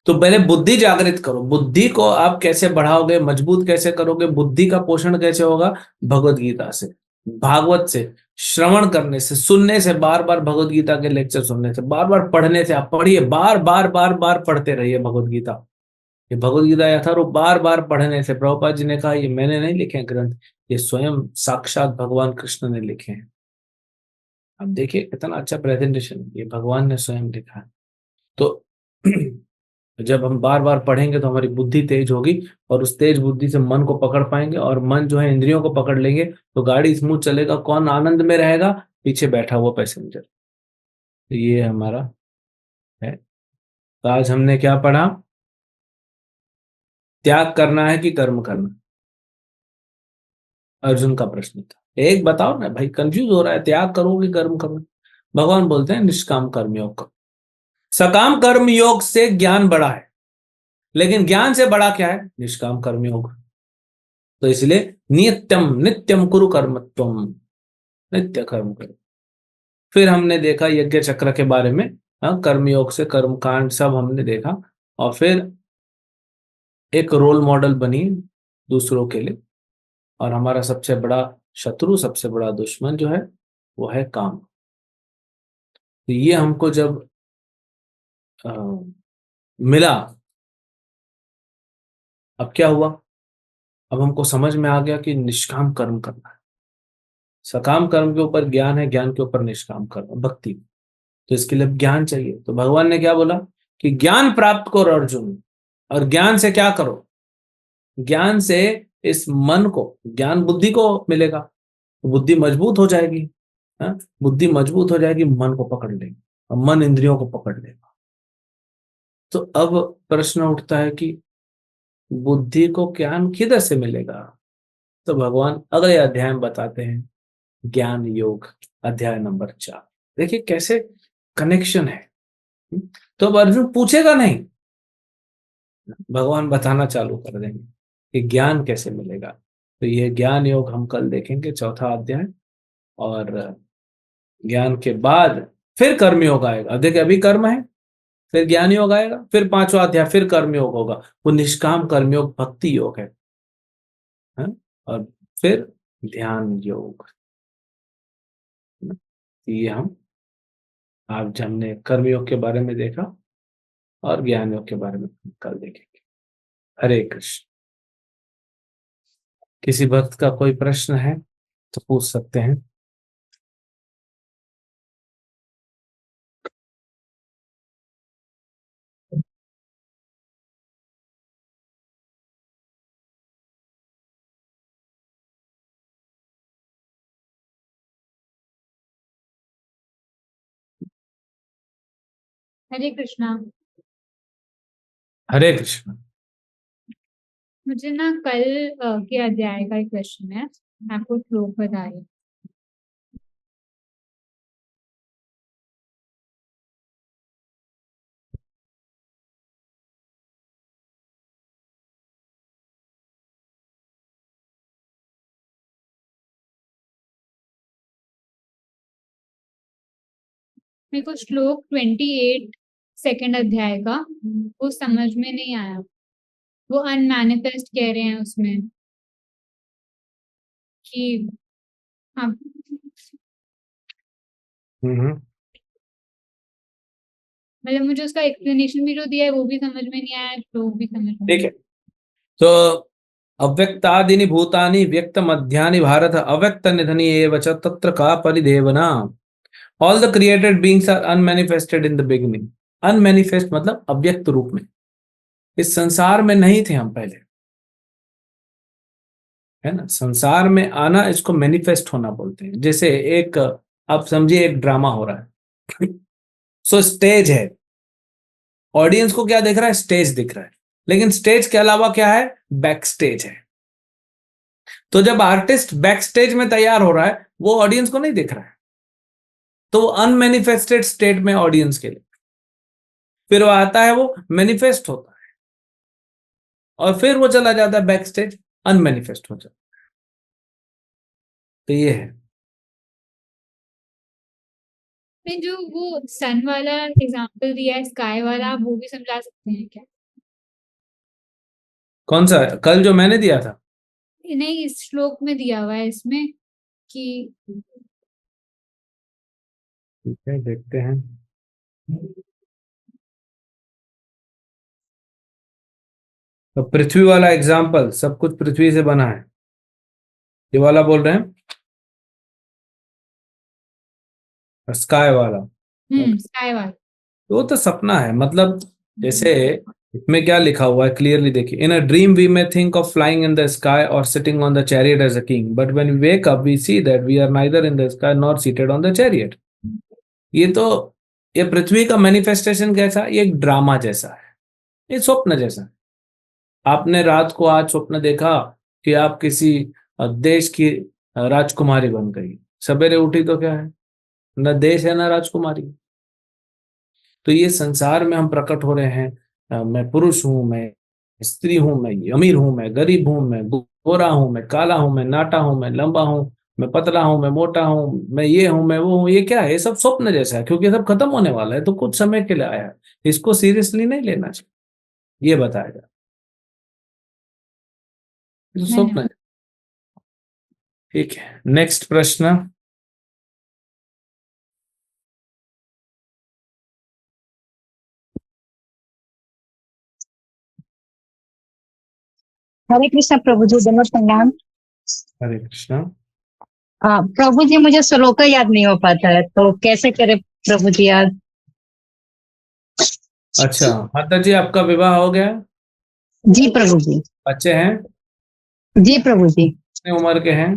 तो पहले बुद्धि जागृत करो। बुद्धि को आप कैसे बढ़ाओगे, मजबूत कैसे करोगे, बुद्धि का पोषण कैसे होगा? भगवत गीता से, भागवत से, श्रवण करने से, सुनने से, बार बार भगवत गीता के लेक्चर सुनने से, बार बार पढ़ने से। आप पढ़िए, बार बार बार बार पढ़ते रहिए भगवत गीता। ये भगवत गीता यथारूप बार बार पढ़ने से, प्रभुपाद जी ने कहा ये मैंने नहीं लिखे हैं ग्रंथ, ये स्वयं साक्षात भगवान कृष्ण ने लिखे हैं। अब देखिए कितना अच्छा प्रेजेंटेशन, ये भगवान ने स्वयं लिखा है। तो जब हम बार बार पढ़ेंगे तो हमारी बुद्धि तेज होगी, और उस तेज बुद्धि से मन को पकड़ पाएंगे, और मन जो है इंद्रियों को पकड़ लेंगे, तो गाड़ी स्मूथ चलेगा। कौन आनंद में रहेगा? पीछे बैठा हुआ पैसेंजर। तो ये हमारा है। तो आज हमने क्या पढ़ा? त्याग करना है कि कर्म करना? अर्जुन का प्रश्न था। एक बताओ ना भाई, कंफ्यूज हो रहा है, त्याग करो कि कर्म करो? भगवान बोलते हैं निष्काम कर्म योग करो। सकाम कर्म योग से ज्ञान बड़ा है, लेकिन ज्ञान से बड़ा क्या है? निष्काम कर्म योग। तो इसलिए नित्यम नित्यम कुरु कर्म तुम, नित्य कर्म करो। फिर हमने देखा यज्ञ चक्र के बारे में, हाँ, कर्मयोग से कर्म कांड सब हमने देखा। और फिर एक रोल मॉडल बनी दूसरों के लिए। और हमारा सबसे बड़ा शत्रु, सबसे बड़ा दुश्मन जो है वो है काम। तो ये हमको जब आ, मिला, अब क्या हुआ? अब हमको समझ में आ गया कि निष्काम कर्म करना है। सकाम कर्म के ऊपर ज्ञान है, ज्ञान के ऊपर निष्काम कर्म, भक्ति। तो इसके लिए ज्ञान चाहिए। तो भगवान ने क्या बोला कि ज्ञान प्राप्त करो अर्जुन। और ज्ञान से क्या करो? ज्ञान से इस मन को, ज्ञान बुद्धि को मिलेगा, तो बुद्धि मजबूत हो जाएगी। हाँ? बुद्धि मजबूत हो जाएगी, मन को पकड़ लेगी, और मन इंद्रियों को पकड़ लेगा। तो अब प्रश्न उठता है कि बुद्धि को ज्ञान किधर से मिलेगा? तो भगवान अगले अध्याय में बताते हैं, ज्ञान योग अध्याय नंबर 4। देखिए कैसे कनेक्शन है। तो अब अर्जुन पूछेगा नहीं, भगवान बताना चालू कर देंगे कि ज्ञान कैसे मिलेगा। तो ये ज्ञान योग हम कल देखेंगे, चौथा अध्याय। और ज्ञान के बाद फिर कर्म योग आएगा। देखिए अभी कर्म है, फिर ज्ञान योग आएगा, फिर 5वां अध्याय फिर कर्म योग होगा। वो निष्काम कर्म योग भक्ति योग है। हाँ? और फिर ध्यान योग। ये हम आज हमने कर्म योग के बारे में देखा, और ज्ञान योग के बारे में कल देखेंगे। हरे कृष्ण। किसी भक्त का कोई प्रश्न है तो पूछ सकते हैं। हरे कृष्णा। हरे कृष्ण। मुझे ना कल के अध्याय का एक क्वेश्चन है, आपको श्लोक बता रही हूँ। मेरे को श्लोक 28 सेकंड अध्याय का वो समझ में नहीं आया। वो अनमैनिफेस्ट कह रहे हैं उसमें कि हाँ, मतलब मुझे उसका एक्सप्लेनेशन भी जो दिया है वो भी समझ में नहीं आया, श्लोक भी समझ में ठीक है। तो अव्यक्तादीनि भूतानि व्यक्त मध्यानि भारत अव्यक्त निधनि एव च तत्र का परिदेवना। All the created beings are unmanifested in the beginning. Unmanifest मतलब अव्यक्त रूप में। इस संसार में नहीं थे हम पहले, है ना। संसार में आना, इसको मैनिफेस्ट होना बोलते हैं। जैसे एक, आप समझिए एक ड्रामा हो रहा है। सो स्टेज है, ऑडियंस को क्या दिख रहा है? स्टेज दिख रहा है। लेकिन स्टेज के अलावा क्या है? बैक स्टेज है। तो जब आर्टिस्ट बैक स्टेज में तैयार हो रहा है, वो ऑडियंस को नहीं दिख रहा है। तो वो अनमैनिफेस्टेड स्टेट में ऑडियंस के लिए, फिर वो आता है, वो मैनिफेस्ट होता है, और फिर वो चला जाता है बैक स्टेज, अनमैनिफेस्ट हो जाता है। तो ये है। ने जो वो सन वाला एग्जांपल दिया है, स्काई वाला, आप वो भी समझा सकते हैं क्या? कौन सा है? कल जो मैंने दिया था? नहीं, इस श्लोक में दिया हुआ है इसमें कि ठीक है, देखते हैं। तो पृथ्वी वाला एग्जाम्पल, सब कुछ पृथ्वी से बना है, ये वाला बोल रहे हैं, स्काई वाला। स्काई वाला। तो वो तो सपना है, मतलब जैसे इसमें क्या लिखा हुआ है क्लियरली देखिए, in a dream we may think of flying in the sky और sitting on the chariot as a king, but when we wake up we see that we are neither in the sky nor seated on the chariot. ये तो, ये पृथ्वी का manifestation कैसा, ये एक drama जैसा है, ये स्वप्न जैसा है। आपने रात को आज स्वप्न देखा कि आप किसी देश की राजकुमारी बन गई, सवेरे उठी तो क्या है, न देश है न राजकुमारी। तो ये संसार में हम प्रकट हो रहे हैं, मैं पुरुष हूं, मैं स्त्री हूं, मैं अमीर हूं, मैं गरीब हूं, मैं गोरा हूं, मैं काला हूं, मैं नाटा हूं, मैं लंबा हूं, मैं पतला हूं, मैं मोटा हूं, मैं ये हूं, मैं वो हूं। ये क्या है? ये सब स्वप्न जैसा है, क्योंकि ये सब खत्म होने वाला है, तो कुछ समय के लिए आया है, इसको सीरियसली नहीं लेना चाहिए, ये बताएगा। ये तो स्वप्न है। धन्यवाद। ठीक है, नेक्स्ट प्रश्न। हरे कृष्ण प्रभु जी, दंडवत प्रणाम। हरे कृष्णा। प्रभु जी, मुझे श्लोक याद नहीं हो पाता है, तो कैसे करे प्रभु जी याद? अच्छा, माता जी आपका विवाह हो गया? जी प्रभु जी। बच्चे हैं? जी प्रभु जी। कितने उम्र के हैं?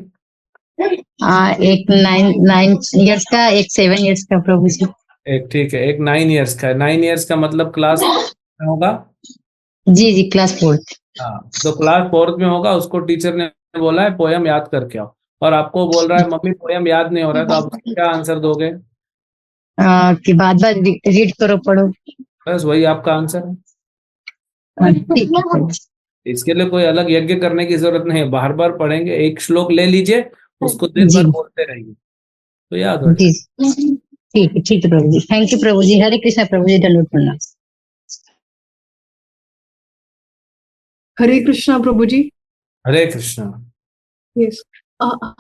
एक 9 इयर्स का, एक 7 इयर्स का प्रभु जी। एक, ठीक है, एक 9 इयर्स का है। 9 इयर्स का मतलब क्लास में होगा। जी जी, क्लास 4th। हाँ, तो क्लास 4th में होगा, उसको टीचर ने बोला है पोयम याद करके आओ, और आपको बोल रहा है मम्मी पोयम याद नहीं हो रहा है, तो आप उसको क्या आंसर दोगे? कि बार बार रीड करो, पढ़ो। बस वही आपका आंसर है। ठीक है प्रभु। इसके लिए कोई अलग यज्ञ करने की जरूरत नहीं है, बार बार पढ़ेंगे, एक श्लोक ले लीजिए, उसको दिन जी भर बोलते रहिए, तो याद हो जी, जाए। ठीक है प्रभु जी। थैंक यू प्रभु जी। हरे कृष्ण प्रभु जी, दंडवत प्रणाम। हरे कृष्णा प्रभु जी। हरे कृष्णा। यस।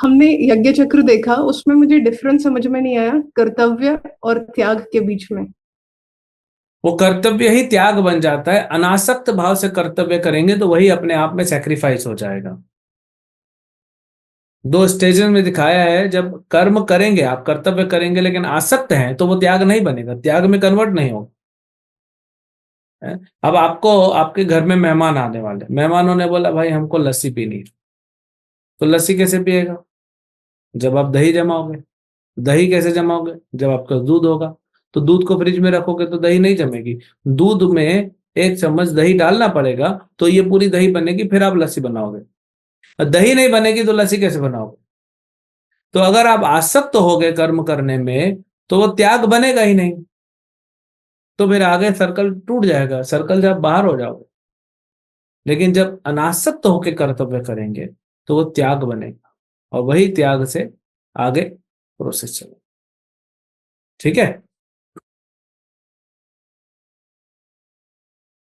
हमने यज्ञ चक्र देखा, उसमें मुझे डिफरेंस समझ में नहीं आया कर्तव्य और त्याग के बीच में। वो कर्तव्य ही त्याग बन जाता है, अनासक्त भाव से कर्तव्य करेंगे तो वही अपने आप में सेक्रीफाइस हो जाएगा। 2 स्टेजेस में दिखाया है, जब कर्म करेंगे आप, कर्तव्य करेंगे लेकिन आसक्त हैं, तो वो त्याग नहीं बनेगा, त्याग में कन्वर्ट नहीं होगा। अब आपको, आपके घर में मेहमान आने वाले, मेहमानों ने बोला भाई हमको लस्सी पीनी है, तो लस्सी कैसे पिएगा? जब आप दही जमाओगे। दही कैसे जमाओगे? जब आपका दूध होगा। तो दूध को फ्रिज में रखोगे तो दही नहीं जमेगी, दूध में 1 चम्मच दही डालना पड़ेगा, तो ये पूरी दही बनेगी, फिर आप लस्सी बनाओगे। और दही नहीं बनेगी तो लस्सी कैसे बनाओगे? तो अगर आप आसक्त हो गए कर्म करने में, तो वो त्याग बनेगा ही नहीं, तो फिर आगे सर्कल टूट जाएगा, सर्कल जब बाहर हो जाओगे। लेकिन जब अनासक्त होकर कर्तव्य करेंगे तो वो त्याग बनेगा, और वही त्याग से आगे प्रोसेस चलेगा। ठीक है,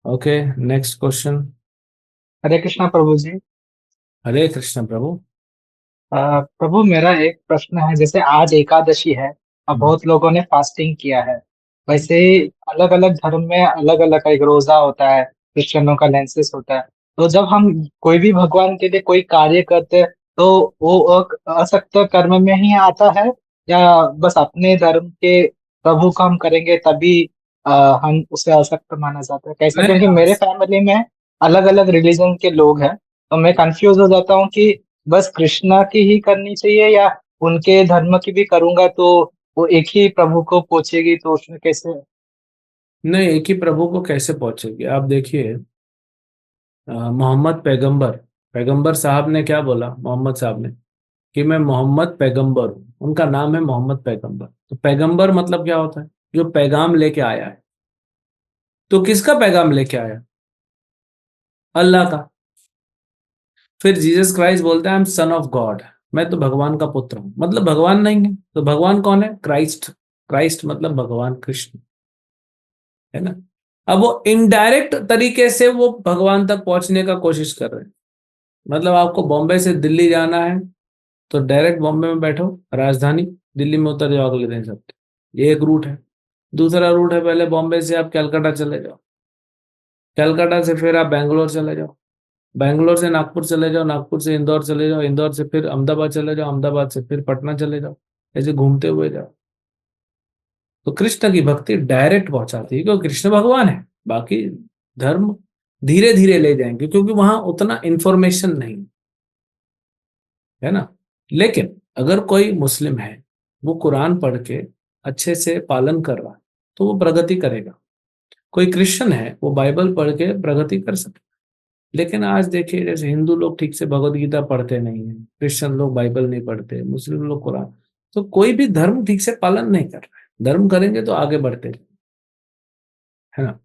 ओके, नेक्स्ट क्वेश्चन। हरे कृष्णा प्रभु जी। हरे कृष्ण प्रभु। प्रभु, मेरा एक प्रश्न है। जैसे आज एकादशी है और बहुत लोगों ने फास्टिंग किया है, वैसे ही अलग अलग धर्म में अलग अलग एक रोजा होता है, क्रिश्चियनों का लेंसेस होता है। तो जब हम कोई भी भगवान के लिए कोई कार्य करते हैं, तो वो असक्त कर्म में ही आता है, या बस अपने धर्म के प्रभु का हम करेंगे तभी हम उसे असक्त माना जाता है? कैसा? क्योंकि नहीं, मेरे फैमिली में अलग अलग रिलीजन के लोग हैं, तो मैं कंफ्यूज हो जाता हूँ कि बस कृष्णा की ही करनी चाहिए या उनके धर्म की भी करूंगा तो वो एक ही प्रभु को पहुंचेगी, तो उसमें कैसे? नहीं, एक ही प्रभु को कैसे पहुंचेगी? आप देखिए, मोहम्मद पैगंबर, पैगंबर साहब ने क्या बोला? मोहम्मद साहब ने कि मैं मोहम्मद पैगंबर हूं, उनका नाम है मोहम्मद पैगंबर। तो पैगंबर मतलब क्या होता है? जो पैगाम लेके आया है। तो किसका पैगाम लेके आया? अल्लाह का। फिर जीसस क्राइस्ट बोलते हैं I am son of God, मैं तो भगवान का पुत्र हूं। मतलब भगवान नहीं है तो भगवान कौन है? क्राइस्ट। क्राइस्ट मतलब भगवान कृष्ण, है ना। अब वो इनडायरेक्ट तरीके से वो भगवान तक पहुंचने का कोशिश कर रहे हैं। मतलब आपको बॉम्बे से दिल्ली जाना है तो डायरेक्ट बॉम्बे में बैठो, राजधानी, दिल्ली में उतर जाओ अगले दिन सब। ये एक रूट है। दूसरा रूट है पहले बॉम्बे से आप कलकत्ता चले जाओ, कलकत्ता से फिर आप बैंगलोर चले जाओ, बैंगलोर से नागपुर चले जाओ, नागपुर से इंदौर चले जाओ, इंदौर से फिर अहमदाबाद चले जाओ, अहमदाबाद से फिर पटना चले जाओ, ऐसे घूमते हुए जाओ। तो कृष्ण की भक्ति डायरेक्ट पहुंचाती है क्योंकि कृष्ण भगवान है। बाकी धर्म धीरे धीरे ले जाएंगे क्योंकि वहां उतना इंफॉर्मेशन नहीं है ना। लेकिन अगर कोई मुस्लिम है, वो कुरान पढ़ के अच्छे से पालन कर रहा है तो वो प्रगति करेगा। कोई क्रिश्चियन है, वो बाइबल पढ़ के प्रगति कर सकता है। लेकिन आज देखिए, जैसे हिंदू लोग ठीक से भगवत गीता पढ़ते नहीं है, क्रिश्चियन लोग बाइबल नहीं पढ़ते, मुस्लिम लोग कुरान, तो कोई भी धर्म ठीक से पालन नहीं कर रहा है। धर्म करेंगे तो आगे बढ़ते हैं, है ना।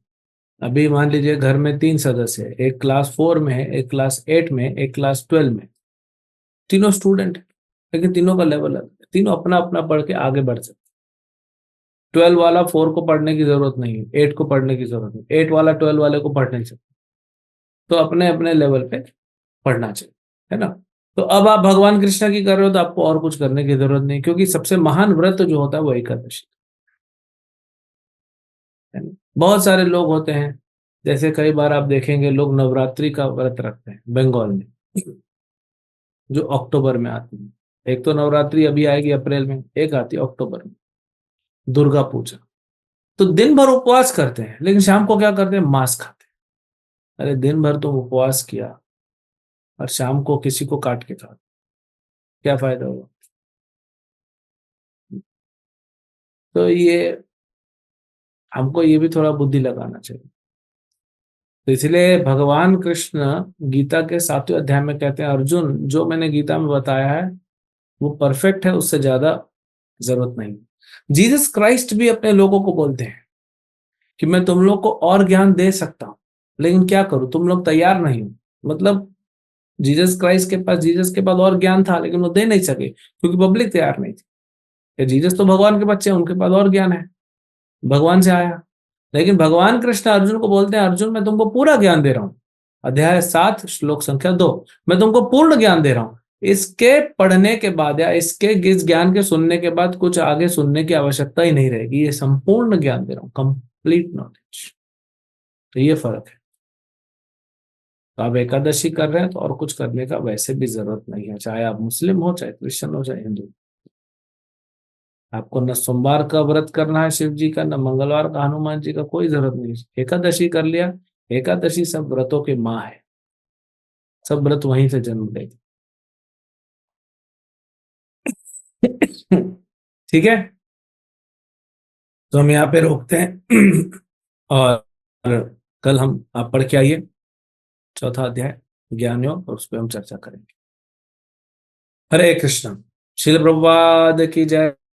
अभी मान लीजिए घर में 3 सदस्य है, एक क्लास 4 में है, एक क्लास 8 में, एक क्लास 12 में, तीनों स्टूडेंट है, लेकिन तीनों का लेवल अलग है, तीनों अपना अपना पढ़ के आगे बढ़ सकते। 12 वाला 4 को पढ़ने की जरूरत नहीं है, 8 को पढ़ने की जरूरत नहीं, 8 वाला 12 वाले को पढ़ नहीं सकता। तो अपने अपने लेवल पे पढ़ना चाहिए, है ना। तो अब आप भगवान कृष्ण की कर रहे हो तो आपको और कुछ करने की जरूरत नहीं, क्योंकि सबसे महान व्रत जो होता है वो एकादशी है ना। बहुत सारे लोग होते हैं, जैसे कई बार आप देखेंगे लोग नवरात्रि का व्रत रखते हैं बंगाल में, जो अक्टूबर में आती है। एक तो नवरात्रि अभी आएगी अप्रैल में, एक आती है अक्टूबर में, दुर्गा पूजा। तो दिन भर उपवास करते हैं, लेकिन शाम को क्या करते हैं? मांस खाते हैं। अरे दिन भर तुम उपवास किया और शाम को किसी को काट के खा, क्या फायदा होगा? तो ये हमको ये भी थोड़ा बुद्धि लगाना चाहिए। तो इसलिए भगवान कृष्ण गीता के 7वें अध्याय में कहते हैं, अर्जुन जो मैंने गीता में बताया है वो परफेक्ट है, उससे ज्यादा जरूरत नहीं। जीसस क्राइस्ट भी अपने लोगों को बोलते हैं कि मैं तुम लोग को और ज्ञान दे सकता हूं, लेकिन क्या करूं, तुम लोग तैयार नहीं हो। मतलब जीसस क्राइस्ट के पास, जीसस के पास और ज्ञान था लेकिन वो दे नहीं सके क्योंकि पब्लिक तैयार नहीं थी। जीसस तो भगवान के बच्चे हैं, उनके पास और ज्ञान है, भगवान से आया। लेकिन भगवान कृष्ण अर्जुन को बोलते हैं, अर्जुन मैं तुमको पूरा ज्ञान दे रहा हूं, अध्याय 7 श्लोक संख्या 2, मैं तुमको पूर्ण ज्ञान दे रहा हूं। इसके पढ़ने के बाद या इसके इस ज्ञान के सुनने के बाद कुछ आगे सुनने की आवश्यकता ही नहीं रहेगी। ये संपूर्ण ज्ञान दे रहा हूं, कंप्लीट नॉलेज। तो ये फर्क है। तो आप एकादशी कर रहे हैं तो और कुछ करने का वैसे भी जरूरत नहीं है, चाहे आप मुस्लिम हो, चाहे क्रिश्चियन हो, चाहे हिंदू। आपको न सोमवार का व्रत करना है शिव जी का, न मंगलवार का हनुमान जी का, कोई जरूरत नहीं है। एकादशी कर लिया, एकादशी सब व्रतों की माँ है, सब व्रत वहीं से जन्म लेते। ठीक है, तो हम यहाँ पे रोकते हैं और कल हम आप पढ़ के आइए 4था अध्याय ज्ञान योग, और उस पर हम चर्चा करेंगे। हरे कृष्ण। श्रील प्रभुपाद की जय।